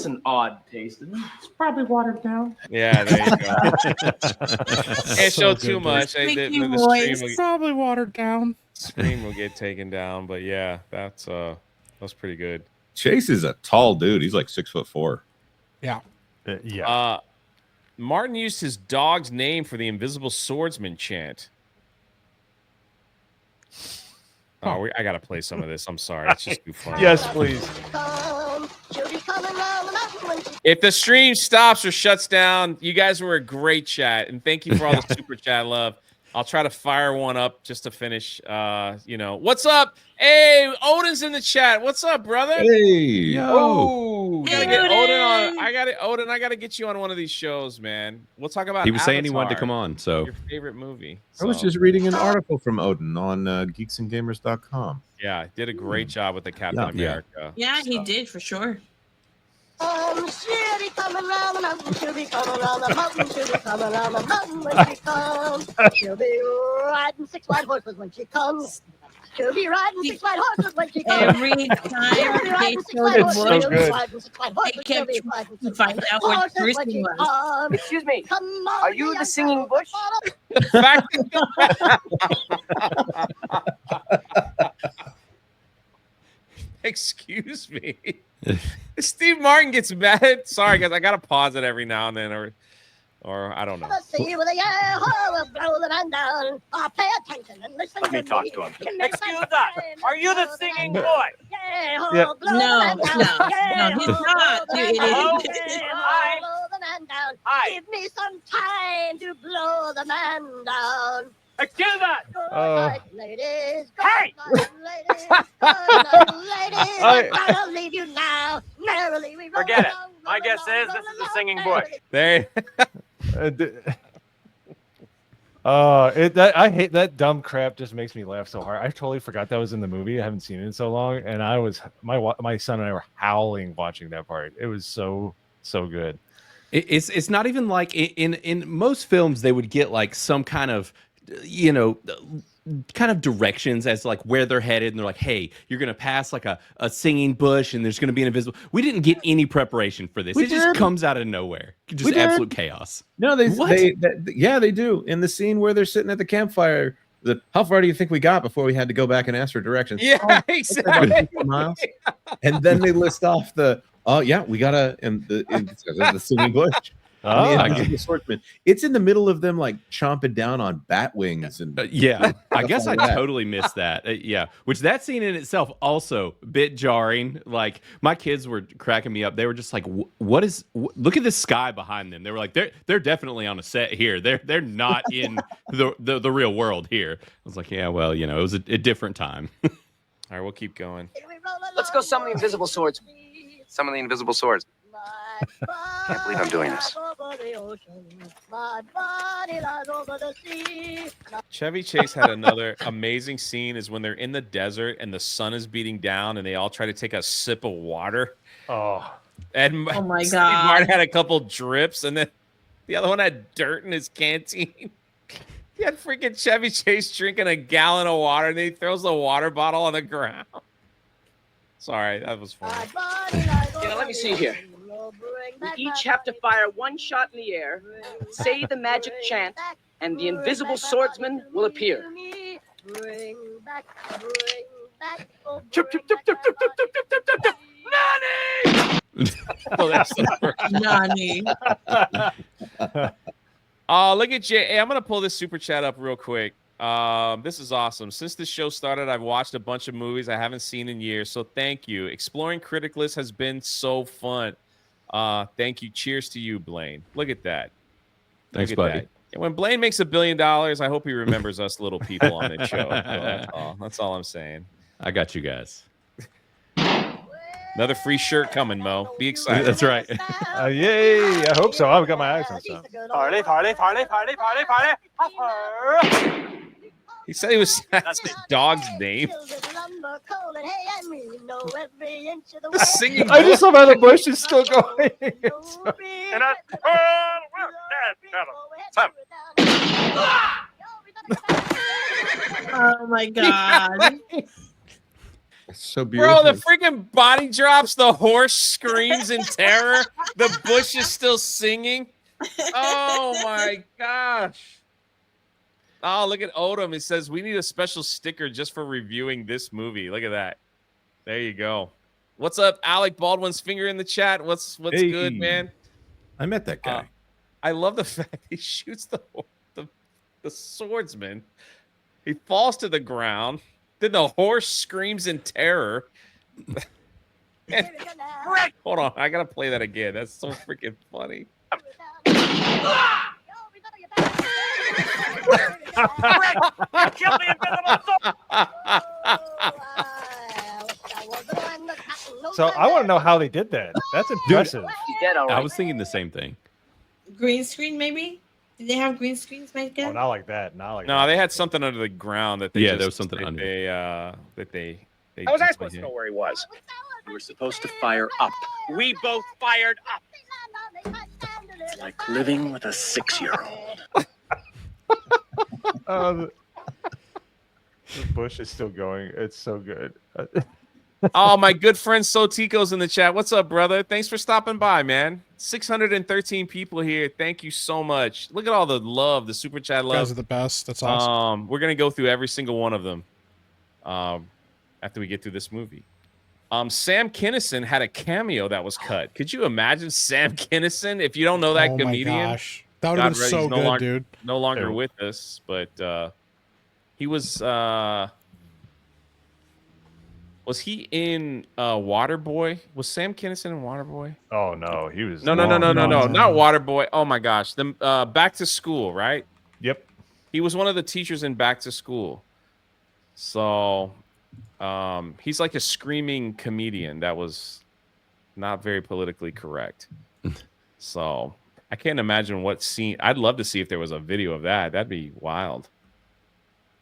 That's an odd taste. It's probably watered down. Yeah, there you go. Can't show too much. Probably watered down. Screen will get taken down, but yeah, that's pretty good. Chase is a tall dude. He's like 6'4". Yeah. Yeah. Martin used his dog's name for the Invisible Swordsman chant. Oh, I gotta play some of this. I'm sorry, it's just too funny. Yes, please. If the stream stops or shuts down, you guys were a great chat, and thank you for all the super chat love. I'll try to fire one up just to finish. What's up? Hey, Odin's in the chat. What's up, brother? Hey, yo. Hey, Get Odin on. Odin. I gotta get you on one of these shows, man. We'll talk about. He was saying he wanted to Avatar, come on. So your favorite movie. I was just reading an article from Odin on geeksandgamers.com. Yeah, did a great job with the Captain America. Yeah, he did for sure. She'll be coming round the mountain, she'll be coming round the mountain, she'll be coming round the mountain when she comes. She'll be riding 6 white horses when she comes. She'll be riding 6 white horses when she comes. Every time they showed the so good. I kept trying to find out what Kristen was. Excuse me, are you the singing bush? Excuse me. Steve Martin gets mad. Sorry, guys. I gotta pause it every now and then, or I don't know. See with a yeah, oh, blow the man down. Oh, pay attention and listen. Let me talk to him. Excuse us. Are you the singing boy? Yeah, oh, Yeah. blow the man down. No, he's not. You idiot. Hi. Blow the man down. Hi. Give me some time to blow the man down. Excuse us. Good night, ladies. Good Hey! night, ladies. Good night, ladies. I'm gonna leave you now. Merrily we roll Forget it. along, My roll guess along, is this roll is the along, singing merrily. bush. There. I hate that dumb crap. Just makes me laugh so hard. I totally forgot that was in the movie. I haven't seen it in so long, and my son and I were howling watching that part. It was so good. It's not even like in most films they would get like some kind of kind of directions as like where they're headed, and they're like, hey, you're gonna pass like a singing bush and there's gonna be an invisible. We didn't get any preparation for this. It just comes out of nowhere. Just absolute chaos. No, they do. In the scene where they're sitting at the campfire, how far do you think we got before we had to go back and ask for directions? Yeah, exactly. Miles. And then they list off we gotta the singing bush. The swordsman. It's in the middle of them like chomping down on bat wings and I guess I totally missed that. Which that scene in itself also a bit jarring. Like my kids were cracking me up. They were just like, look at this sky behind them. They were like, they're definitely on a set here. They're not in the real world here. I was like, yeah, well, it was a different time. All right, we'll keep going. Let's go summon the invisible swords. Some of the invisible swords. Can't believe I'm doing this. Chevy Chase had another amazing scene is when they're in the desert and the sun is beating down and they all try to take a sip of water. And Oh my Steve God. Martin had a couple drips, and then the other one had dirt in his canteen. He had freaking Chevy Chase drinking a gallon of water, and then he throws the water bottle on the ground. Sorry, that was funny. Let me see here. We each have to fire one shot in the air, say the magic chant, and the invisible swordsman will appear. Chip, chip, chip, chip, chip, chip, chip, chip, chip, chip. Nani! Oh, that's the first. Nani. Look at Jay. Hey, I'm gonna pull this super chat up real quick. This is awesome. Since the show started, I've watched a bunch of movies I haven't seen in years. So thank you. Exploring Criticless has been so fun. Thank you. Cheers to you, Blaine. Look at that. Thanks, Look at buddy. that. And when Blaine makes $1 billion, I hope he remembers us little people on this show. That's all I'm saying. I got you guys. Another free shirt coming, Mo. Be excited. That's right. Yay! I hope so. I've got my eyes on stuff. Party, party, party, party, party, party. He said he was that's the dog's name. The singing. I just love how the bush is still going. Oh my God. It's so Bro, beautiful. the freaking body drops, the horse screams in terror, the bush is still singing. Oh my gosh. Oh, look at Odom. It says we need a special sticker just for reviewing this movie. Look at that. There you go. What's up, Alec Baldwin's finger in the chat? What's good, man? I met that guy. I love the fact he shoots the swordsman. He falls to the ground. Then the horse screams in terror. Hold on, I gotta play that again. That's so freaking funny. So I want to know how they did that. That's impressive. I was thinking the same thing. Green screen, maybe? Did they have green screens back then? Oh, not like that. Not like No, that. they had something under the ground that they there was something under. They How was I supposed to know where he was? We were supposed to fire up. We both fired up. It's like living with a 6-year-old. The bush is still going. It's so good. Oh, my good friend Sotico's in the chat. What's up, brother? Thanks for stopping by, man. 613 people here. Thank you so much. Look at all the love, the super chat love. You guys are the best. That's awesome. We're gonna go through every single one of them after we get through this movie. Sam Kinison had a cameo that was cut. Could you imagine Sam Kinison? If you don't know that comedian, my gosh. That would have been so good, dude. No longer with us, but he was he in Waterboy? Was Sam Kinison in Waterboy? Oh no, he was. No, not Waterboy. Oh my gosh, the Back to School, right? Yep. He was one of the teachers in Back to School. So he's like a screaming comedian that was not very politically correct. So I can't imagine what scene. I'd love to see if there was a video of that. That'd be wild.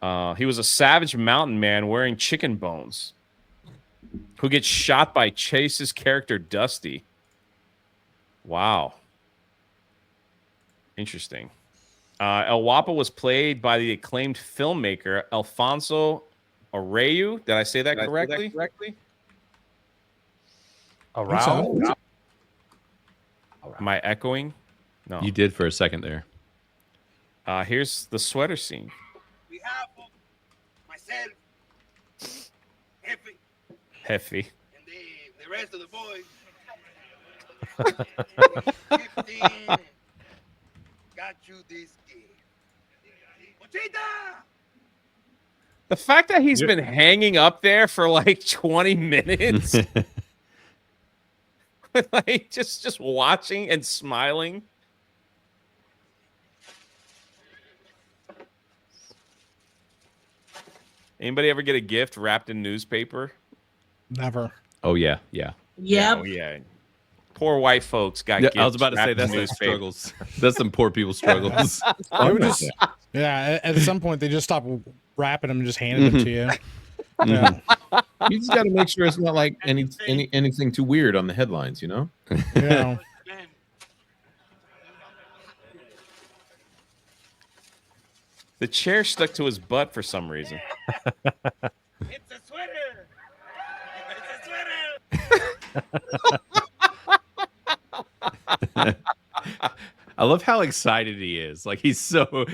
He was a savage mountain man wearing chicken bones who gets shot by Chase's character Dusty. Wow. Interesting. El Guapo was played by the acclaimed filmmaker Alfonso Areu. Did I say that correctly? Arau? Am I echoing? No. You did for a second there. Here's the sweater scene. We have myself, Heffy. and the rest of the boys. 15. Got you this gift. Pochita! The fact that he's been hanging up there for like 20 minutes, like just watching and smiling. Anybody ever get a gift wrapped in newspaper? Never. Oh yeah, yeah. Yep. Oh, yeah. Poor white folks got. Yeah, gifts I was about to say wrapped in that's their newspaper. struggles. That's some poor people's struggles. They would just, at some point they just stopped wrapping them and just handed it to you. Yeah. You just got to make sure it's not like anything too weird on the headlines, you know? Yeah. The chair stuck to his butt for some reason. It's a sweater. It's a sweater. I love how excited he is. Like he's so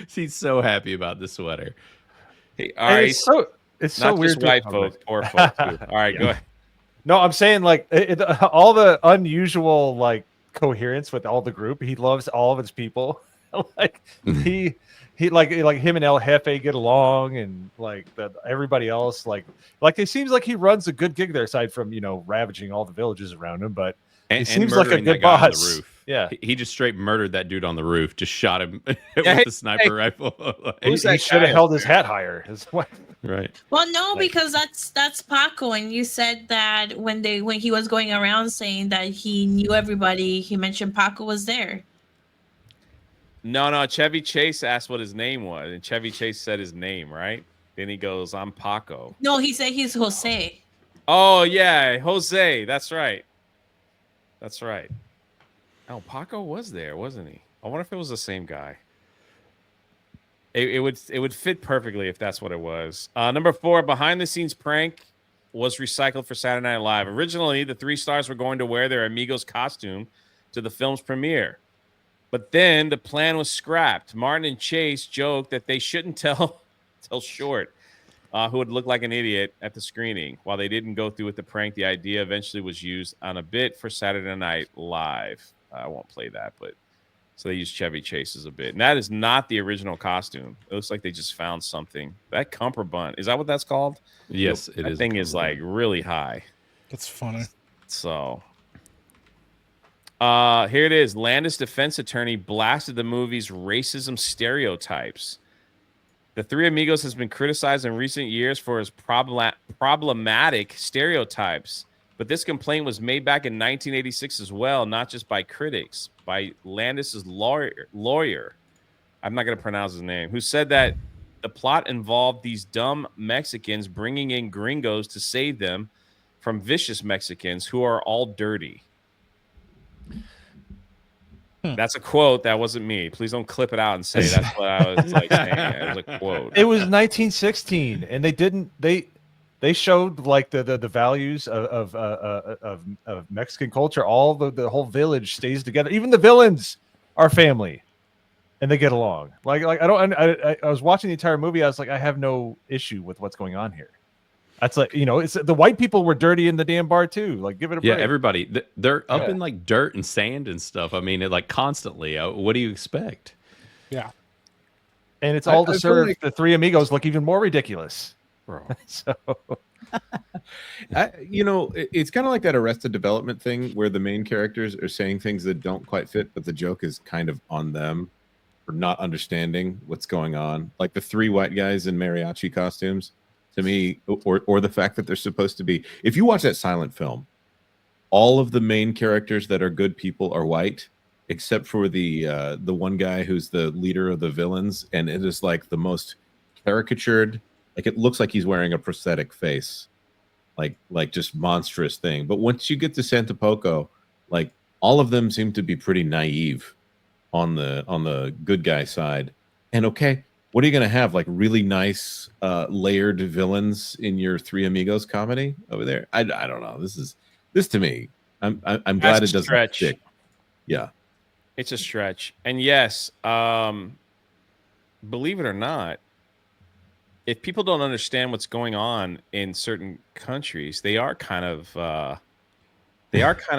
happy about the sweater. Hey, all right. It's so Not weird. just white folks, poor folks too. All right, go ahead. No, I'm saying like all the unusual like coherence with all the group. He loves all of his people. Like he like him and El Jefe get along, and like everybody else like it seems like he runs a good gig there, aside from ravaging all the villages around him. But he seems like a good boss. On the roof. Yeah, he just straight murdered that dude on the roof. Just shot him with the sniper rifle. He should have held his hat higher. Right. Well, no, because that's Paco, and you said that when he was going around saying that he knew everybody, he mentioned Paco was there. No, Chevy Chase asked what his name was, and Chevy Chase said his name, right? Then he goes, "I'm Paco." No, he said he's Jose. Oh yeah, Jose. That's right. That's right. Oh, Paco was there, wasn't he? I wonder if it was the same guy. It would fit perfectly if that's what it was. Number 4, behind the scenes prank was recycled for Saturday Night Live. Originally, the three stars were going to wear their Amigos costume to the film's premiere. But then the plan was scrapped. Martin and Chase joked that they shouldn't tell Short, who would look like an idiot at the screening. While they didn't go through with the prank, the idea eventually was used on a bit for Saturday Night Live. I won't play that, but so they used Chevy Chase as a bit. And that is not the original costume. It looks like they just found something. That cummerbund, is that what that's called? Yes, it that is. Thing is like really high. That's funny. So here it is. Landis defense attorney blasted the movie's racism stereotypes. The Three Amigos has been criticized in recent years for its problematic stereotypes. But this complaint was made back in 1986 as well, not just by critics, by Landis's lawyer. I'm not going to pronounce his name, who said that the plot involved these dumb Mexicans bringing in gringos to save them from vicious Mexicans who are all dirty. That's a quote. That wasn't me. Please don't clip it out and say that's what I was like saying. It was a quote. It was 1916, and they showed like the values of Mexican culture. All the whole village stays together. Even the villains are family, and they get along. Like I was watching the entire movie. I was like, I have no issue with what's going on here. That's like, it's the white people were dirty in the damn bar too. Like, give it a break. Yeah, everybody. They're up in like dirt and sand and stuff. I mean, like constantly. What do you expect? Yeah, and it's all to serve the Three Amigos look even more ridiculous. Bro. So, it's kind of like that Arrested Development thing where the main characters are saying things that don't quite fit, but the joke is kind of on them for not understanding what's going on. Like the three white guys in mariachi costumes, to me, or the fact that they're supposed to be. If you watch that silent film, all of the main characters that are good people are white, except for the one guy who's the leader of the villains, and it is like the most caricatured. Like it looks like he's wearing a prosthetic face, like just monstrous thing. But once you get to Santa Poco, like all of them seem to be pretty naive on the good guy side. And okay, what are you gonna have? Like really nice layered villains in your Three Amigos comedy over there? I don't know. This to me. I'm glad it doesn't stick. Yeah, it's a stretch. And yes, believe it or not, if people don't understand what's going on in certain countries, they are kind of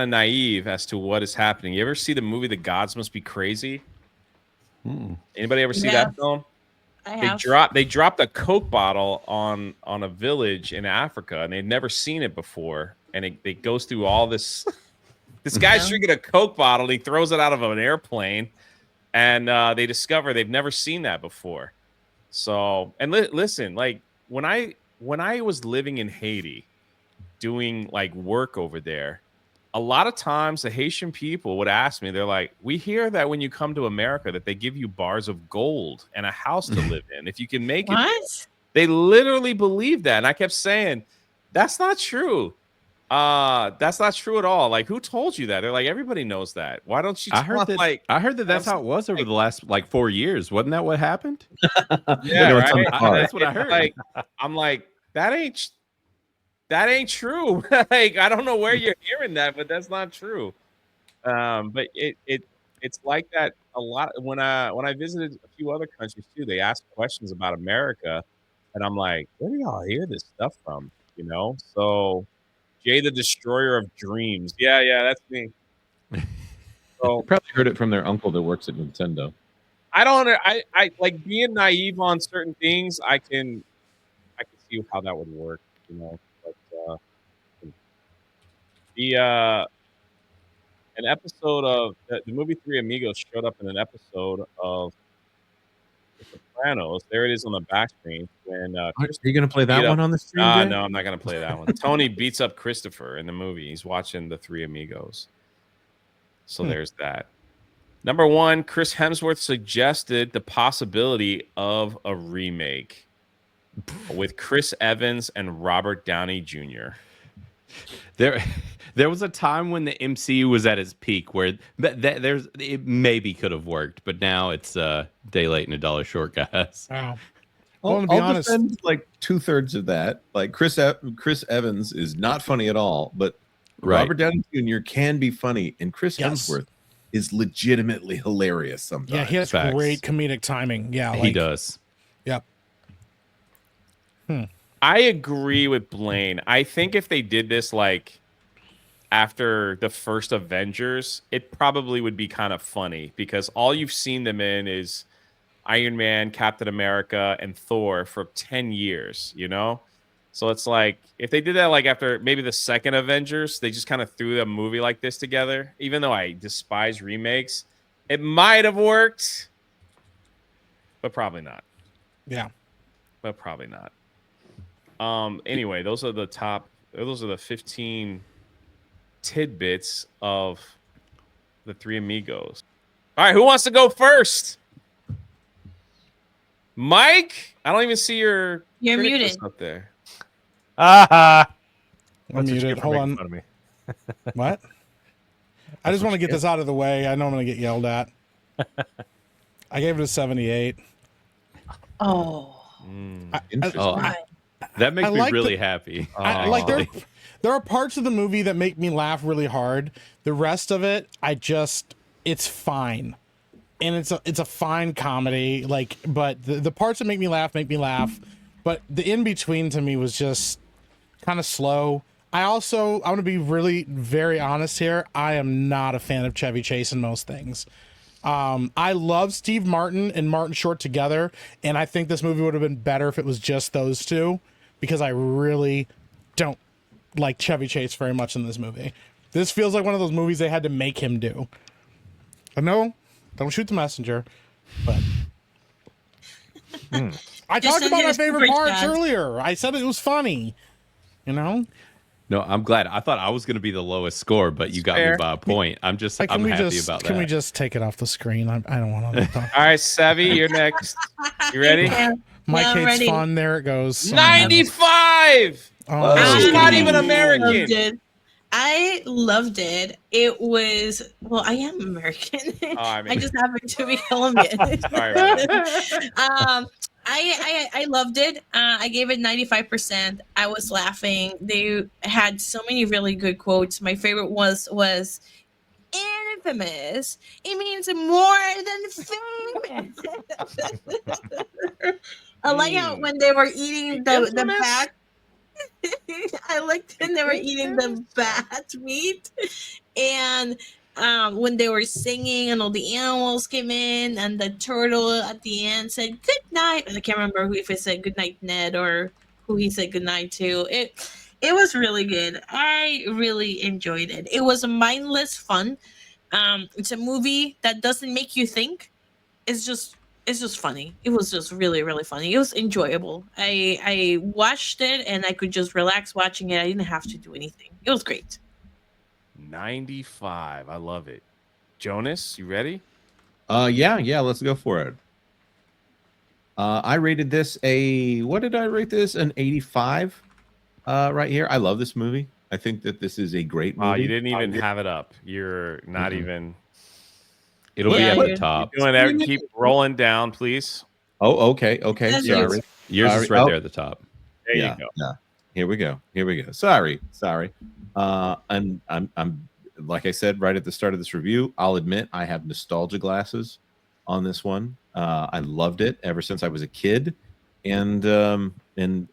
naive as to what is happening. You ever see the movie The Gods Must Be Crazy? Anybody ever see that film? They dropped a Coke bottle on a village in Africa, and they'd never seen it before. And it goes through all this. This guy's drinking a Coke bottle. And he throws it out of an airplane, and they discover they've never seen that before. So, and listen, like when I was living in Haiti, doing like work over there, a lot of times the Haitian people would ask me, they're like, we hear that when you come to America that they give you bars of gold and a house to live in if you can make it. They literally believe that. And I kept saying, that's not true. That's not true at all. Like, who told you that? They're like, everybody knows that. Why don't you? I heard that that's how it was over the last like 4 years. Wasn't that what happened? Yeah, right? That's what I heard. Like, I'm like, that ain't true. Like, I don't know where you're hearing that, but that's not true. But it's like that a lot. When I visited a few other countries too, they asked questions about America, and I'm like, where do y'all hear this stuff from? So. Jay the Destroyer of Dreams. Yeah, that's me. So probably heard it from their uncle that works at Nintendo. I like being naive on certain things. I can see how that would work, But an episode of the movie Three Amigos showed up in an episode of The Sopranos. There it is on the back screen. When are you going to play that one on the stream? No, I'm not going to play that one. Tony beats up Christopher in the movie. He's watching the Three Amigos. So there's that. Number one, Chris Hemsworth suggested the possibility of a remake with Chris Evans and Robert Downey Jr. There was a time when the MCU was at its peak where it maybe could have worked, but now it's a day late and a dollar short, guys. Wow. Well, to be honest, defend like 2/3 of that. Like Chris Evans is not funny at all, but Robert Downey Jr. can be funny, and Chris Hemsworth is legitimately hilarious sometimes. Yeah, he has great comedic timing. Yeah, he does. Yep. I agree with Blaine. I think if they did this like after the first Avengers, it probably would be kind of funny because all you've seen them in is Iron Man, Captain America, and Thor for 10 years, you know? So it's like, if they did that like after maybe the second Avengers, they just kind of threw a movie like this together, even though I despise remakes, it might have worked, but probably not. Yeah. But probably not. Anyway, those are the 15 tidbits of the Three Amigos. All right, who wants to go first? Mike, I don't even see your. You're muted up there. I'm muted. Hold on. What? I just want to get this out of the way. I know I'm going to get yelled at. I gave it a 78. Oh. That makes me like really happy. There are parts of the movie that make me laugh really hard. The rest of it, it's fine. And it's a fine comedy, but the parts that make me laugh, but the in-between to me was just kind of slow. I want to be really very honest here. I am not a fan of Chevy Chase in most things. I love Steve Martin and Martin Short together, and I think this movie would have been better if it was just those two, because I really don't like Chevy Chase very much in this movie. This feels like one of those movies they had to make him do. I know. Don't shoot the messenger, but I talked about my favorite parts earlier. I said it was funny, you know? No, I'm glad. I thought I was going to be the lowest score, but you got me by a point. I'm happy about that. Can we just take it off the screen? I don't want to talk. All right, Savvy, you're next. You ready? Mike hates fun. There it goes. 95! She's not even American. I loved it. It was, well, I am American. I just happen to be Colombian. I loved it. I gave it 95%. I was laughing. They had so many really good quotes. My favorite was infamous. It means more than famous. I like how when they were eating the bat. I liked when they were eating the bat meat, and when they were singing and all the animals came in, and the turtle at the end said good night. And I can't remember if it said good night Ned or who he said good night to. It was really good. I really enjoyed it. It was a mindless fun. It's a movie that doesn't make you think. It's just funny. It was just really, really funny. It was enjoyable. I watched it and I could just relax watching it. I didn't have to do anything. It was great. 95. I love it. Jonas, you ready? Yeah, let's go for it. I rated this what did I rate this? An 85 right here. I love this movie. I think that this is a great movie. Oh, you didn't even have it up. You're not even. It'll be at the top. Keep rolling down, please. Oh, okay. Sorry. Yours is right there at the top. There you go. Yeah. Here we go. Sorry. I'm like I said right at the start of this review, I'll admit I have nostalgia glasses on this one. I loved it ever since I was a kid, and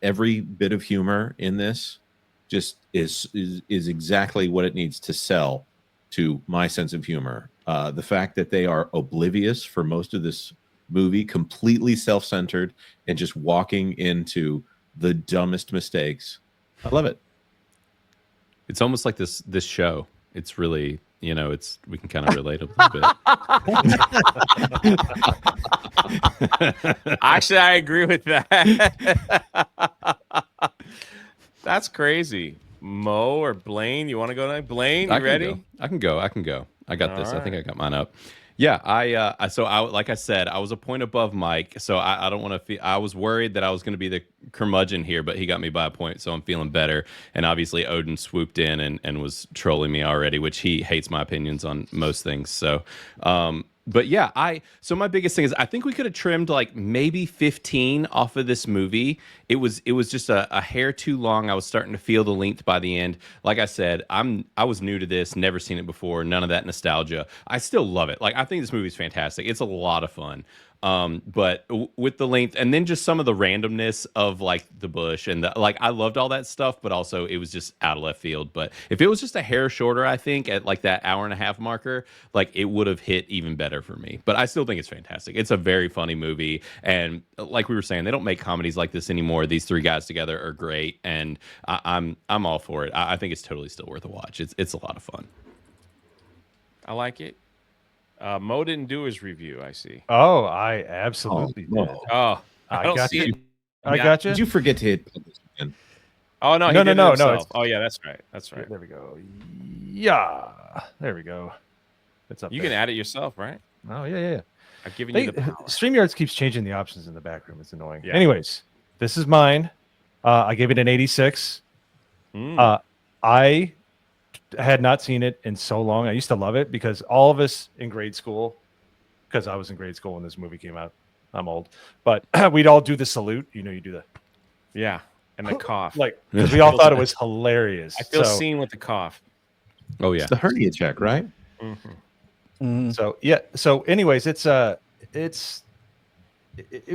every bit of humor in this just is exactly what it needs to sell to my sense of humor. The fact that they are oblivious for most of this movie, completely self-centered, and just walking into the dumbest mistakes. I love it. It's almost like this show. It's really, we can kind of relate a little bit. Actually, I agree with that. That's crazy. Mo or Blaine, you want to go now? Blaine, you ready? I can go. I got this. Right. I think I got mine up. Yeah, like I said, I was a point above Mike, so I don't want to feel. I was worried that I was going to be the curmudgeon here, but he got me by a point, so I'm feeling better. And obviously, Odin swooped in and was trolling me already, which he hates my opinions on most things. So, But yeah, so my biggest thing is I think we could have trimmed like maybe 15 off of this movie. It was just a hair too long. I was starting to feel the length by the end. Like I said, I was new to this, never seen it before, none of that nostalgia. I still love it. Like I think this movie's fantastic. It's a lot of fun. But with the length and then just some of the randomness of like the bush and like I loved all that stuff, but also it was just out of left field. But if it was just a hair shorter, I think at like that hour and a half marker, like it would have hit even better for me. But I still think it's fantastic. It's a very funny movie, and like we were saying, they don't make comedies like this anymore. These three guys together are great, and I'm all for it. I think it's totally still worth a watch. It's a lot of fun. I like it. Mo didn't do his review, I see. Oh, I absolutely did. Oh, I don't got see you. it. I got you. Did you forget to hit publish again? Oh no, he did it himself. Oh yeah, that's right. That's right. There we go. Yeah, there we go. It's up. You there. can add it yourself, right? Oh yeah. I've given you the power. StreamYards keeps changing the options in the back room. It's annoying. Yeah. Anyways, this is mine. I gave it an 86. I had not seen it in so long. I used to love it because all of us in grade school, because I was in grade school when this movie came out. I'm old, but we'd all do the salute. You know, you do the and the cough. Like, because we all thought it was hilarious. I feel seen with the cough. Oh yeah, it's the hernia check, right? So yeah. So anyways, it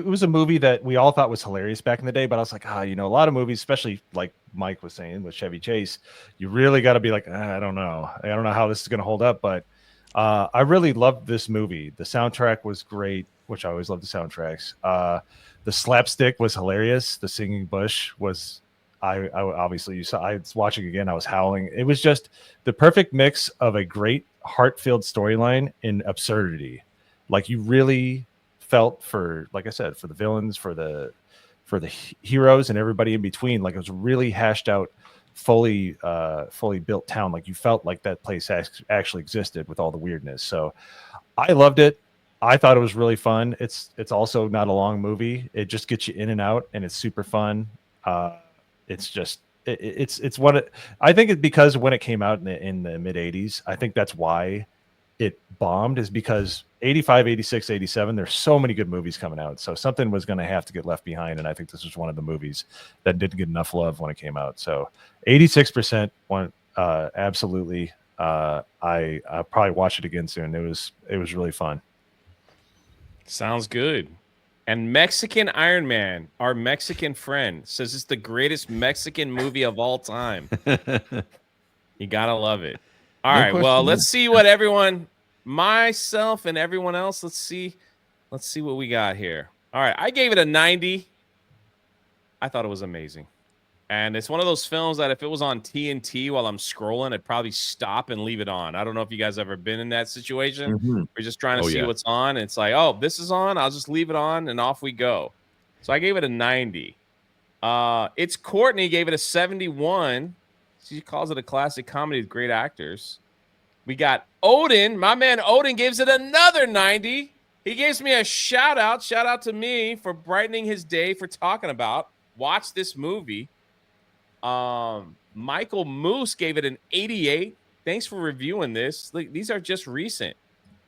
was a movie that we all thought was hilarious back in the day, but I was like, a lot of movies, especially like Mike was saying with Chevy Chase, you really got to be like, I don't know how this is going to hold up, but I really loved this movie. The soundtrack was great, which I always love the soundtracks. The slapstick was hilarious. The singing bush was, I obviously you saw. I was watching again. I was howling. It was just the perfect mix of a great heart-filled storyline and absurdity. Like you really felt for, like I said, for the villains, for the heroes, and everybody in between. Like it was a really hashed out, fully built town. Like you felt like that place actually existed with all the weirdness. So I loved it. I thought it was really fun. It's also not a long movie. It just gets you in and out, and it's super fun. It's just it's what I think it's because when it came out in the mid 80s, I think that's why it bombed, is because 85, 86, 87, there's so many good movies coming out. So something was going to have to get left behind. And I think this was one of the movies that didn't get enough love when it came out. So 86% absolutely. I'll probably watch it again soon. It was really fun. Sounds good. And Mexican Iron Man, our Mexican friend, says it's the greatest Mexican movie of all time. You gotta love it. All right, well, let's see what everyone, myself and everyone else, let's see what we got here. All right, I gave it a 90. I thought it was amazing. And it's one of those films that if it was on TNT while I'm scrolling, I'd probably stop and leave it on. I don't know if you guys ever been in that situation. We're just trying to see what's on. And it's like, oh, this is on. I'll just leave it on and off we go. So I gave it a 90. It's Courtney gave it a 71. She calls it a classic comedy with great actors. We got Odin. My man Odin gives it another 90. He gives me a shout out. Shout out to me for brightening his day for talking about watch this movie. Michael Moose gave it an 88. Thanks for reviewing this. These are just recent.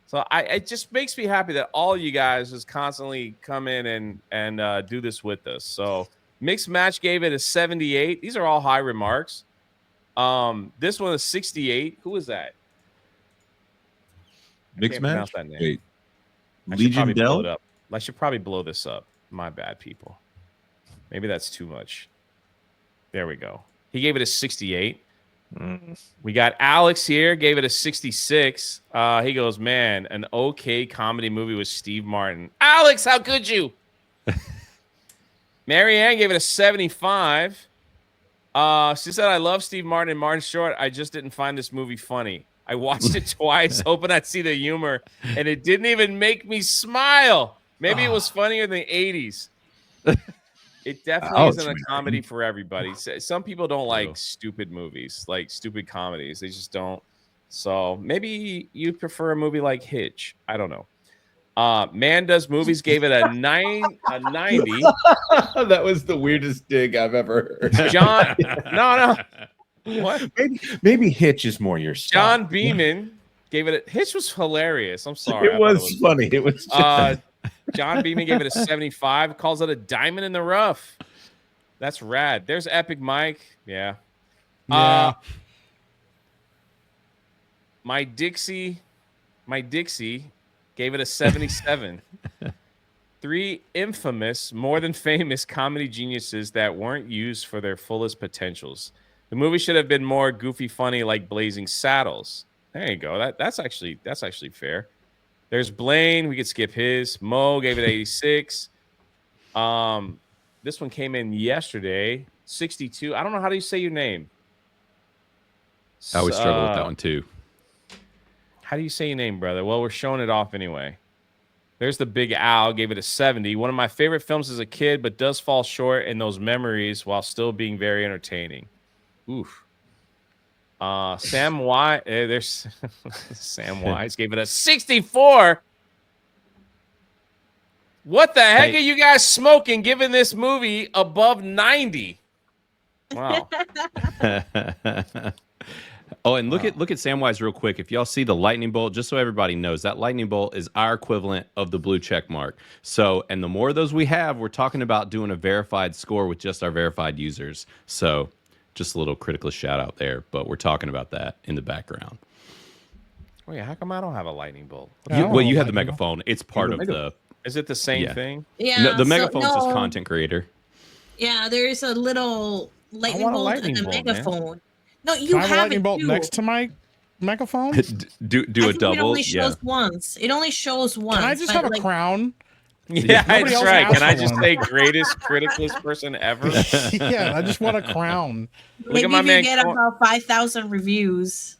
So it just makes me happy that all you guys just constantly come in and do this with us. So Mixed Match gave it a 78. These are all high remarks. This one is 68. Who is that? Mixed Match? That name. Wait. Legion Dell? I should probably blow this up. My bad, people. Maybe that's too much. There we go. He gave it a 68. We got Alex here, gave it a 66. He goes, man, an okay comedy movie with Steve Martin. Alex, how could you? Marianne gave it a 75. She said, I love Steve Martin and Martin Short. I just didn't find this movie funny. I watched it twice, hoping I'd see the humor, and it didn't even make me smile. Maybe it was funnier in the 80s. It definitely isn't a comedy for everybody. Some people don't like stupid movies, like stupid comedies. They just don't. So maybe you prefer a movie like Hitch. I don't know. Man Does Movies gave it a 90. That was the weirdest dig I've ever heard. No. What? Maybe Hitch is more your style. John Beeman gave it. Hitch was hilarious. I'm sorry. It was funny. It was. John Beeman gave it a 75. Calls it a diamond in the rough. That's rad. There's Epic Mike. Yeah. My Dixie gave it a 77. Three infamous, more than famous comedy geniuses that weren't used for their fullest potentials. The movie should have been more goofy, funny, like Blazing Saddles. There you go. That's actually fair. There's Blaine. We could skip his. Mo gave it 86. This one came in yesterday. 62. I don't know, how do you say your name? I always struggle with that one too. How do you say your name, brother? Well, we're showing it off anyway. There's the Big Al, gave it a 70. One of my favorite films as a kid, but does fall short in those memories while still being very entertaining. Oof. Sam Wise, there's Sam Wise, gave it a 64. What the heck are you guys smoking giving this movie above 90? Wow. Oh, and look at Samwise real quick. If y'all see the lightning bolt, just so everybody knows, that lightning bolt is our equivalent of the blue check mark. So, and the more of those we have, we're talking about doing a verified score with just our verified users. So, just a little Criticless shout out there, but we're talking about that in the background. Wait, how come I don't have a lightning bolt? You have the megaphone. It's part of the. Is it the same thing? Yeah. No, the megaphone's just content creator. Yeah, there's a little lightning bolt and a megaphone. Man. No, you Can I have a have lightning it bolt too. next to my megaphone. do a double. It only shows once. It only shows once. Can I just have a crown? Yeah, Nobody that's else right. asked Can I for just one. say greatest Criticless person ever? Yeah, I just want a crown. Look at Maybe my if man. you get about 5,000 reviews.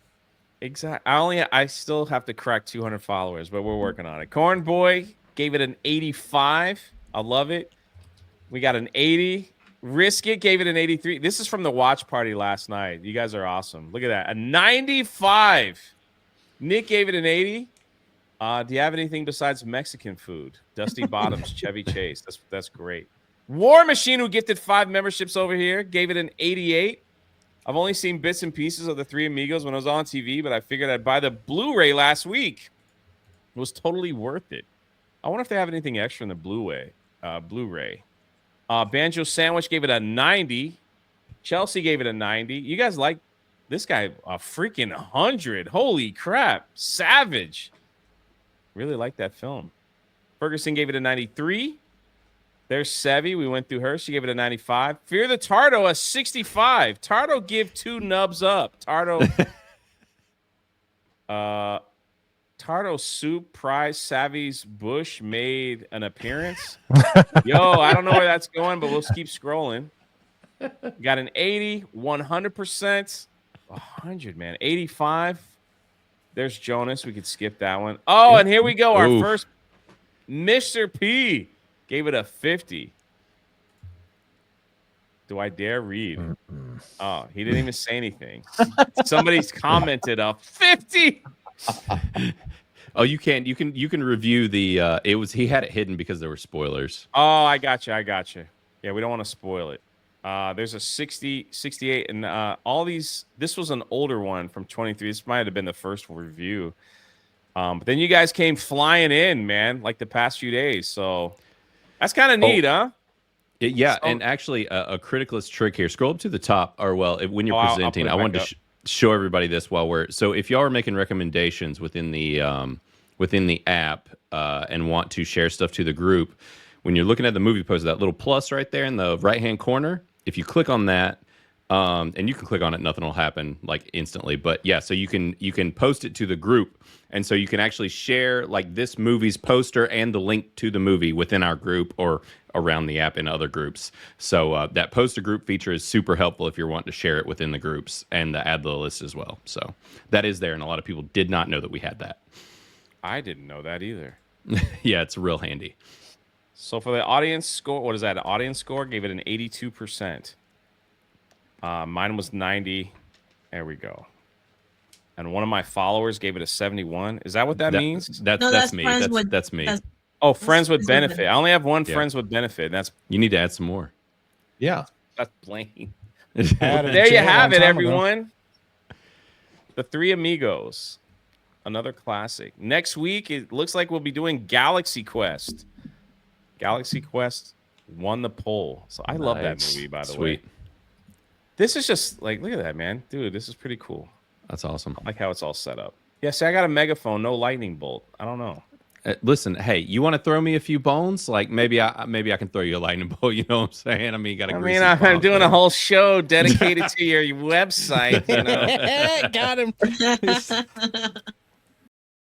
Exactly. I still have to crack 200 followers, but we're working on it. Corn Boy gave it an 85. I love it. We got an 80. Risk It gave it an 83. This is from the watch party last night. You guys are awesome. Look at that. A 95. Nick gave it an 80. Do you have anything besides Mexican food? Dusty Bottoms, Chevy Chase. That's great. War Machine, who gifted 5 memberships over here, gave it an 88. I've only seen bits and pieces of the Three Amigos when I was on TV, but I figured I'd buy the Blu-ray last week. It was totally worth it. I wonder if they have anything extra in the Blu-ray. Banjo Sandwich gave it a 90. Chelsea gave it a 90. You guys like this guy? A freaking 100. Holy crap. Savage. Really like that film. Ferguson gave it a 93. There's Sevy. We went through her. She gave it a 95. Fear the Tardo, a 65. Tardo give 2 nubs up. Tardo. Tardo Soup Prize Savvy's Bush made an appearance. Yo, I don't know where that's going, but we'll keep scrolling. Got an 80, 100%, 100, man, 85. There's Jonas. We could skip that one. Oh, and here we go. Our first Mr. P gave it a 50. Do I dare read? Oh, he didn't even say anything. Somebody's commented a 50. Oh, you can review the he had it hidden because there were spoilers. Oh, I got you. Yeah, we don't want to spoil it. There's a 60, 68, and all these. This was an older one from 23. This might have been the first review. But then you guys came flying in, man, like the past few days. So that's kind of neat, huh? Yeah, and actually, a Criticless trick here. Scroll up to the top, or when you're presenting, I wanted to show everybody this while we're. So if y'all are making recommendations within the app and want to share stuff to the group, when you're looking at the movie poster, that little plus right there in the right-hand corner, if you click on that, and you can click on it, nothing will happen like instantly. But yeah, so you can post it to the group, and so you can actually share like this movie's poster and the link to the movie within our group or around the app in other groups. So that poster group feature is super helpful if you're wanting to share it within the groups and add the list as well. So that is there, and a lot of people did not know that we had that. I didn't know that either. Yeah, it's real handy. So for the audience score, what is that? Audience score gave it an 82%. Mine was 90. There we go. And one of my followers gave it a 71. Is that what that means? That's me. That's me. Friends with benefit. I only have one friends with benefit. That's you need to add some more. Yeah. That's Blaine. There you have it, everyone. The Three Amigos. Another classic. Next week, it looks like we'll be doing Galaxy Quest. Galaxy Quest won the poll. So I love that movie, by the way. This is just like, look at that, man. Dude, this is pretty cool. That's awesome. I like how it's all set up. Yeah, see, I got a megaphone, no lightning bolt. I don't know. Listen, hey, you want to throw me a few bones? Like maybe I can throw you a lightning bolt. You know what I'm saying? I mean, you got to. I'm doing a whole show dedicated to your website. You know, Got him.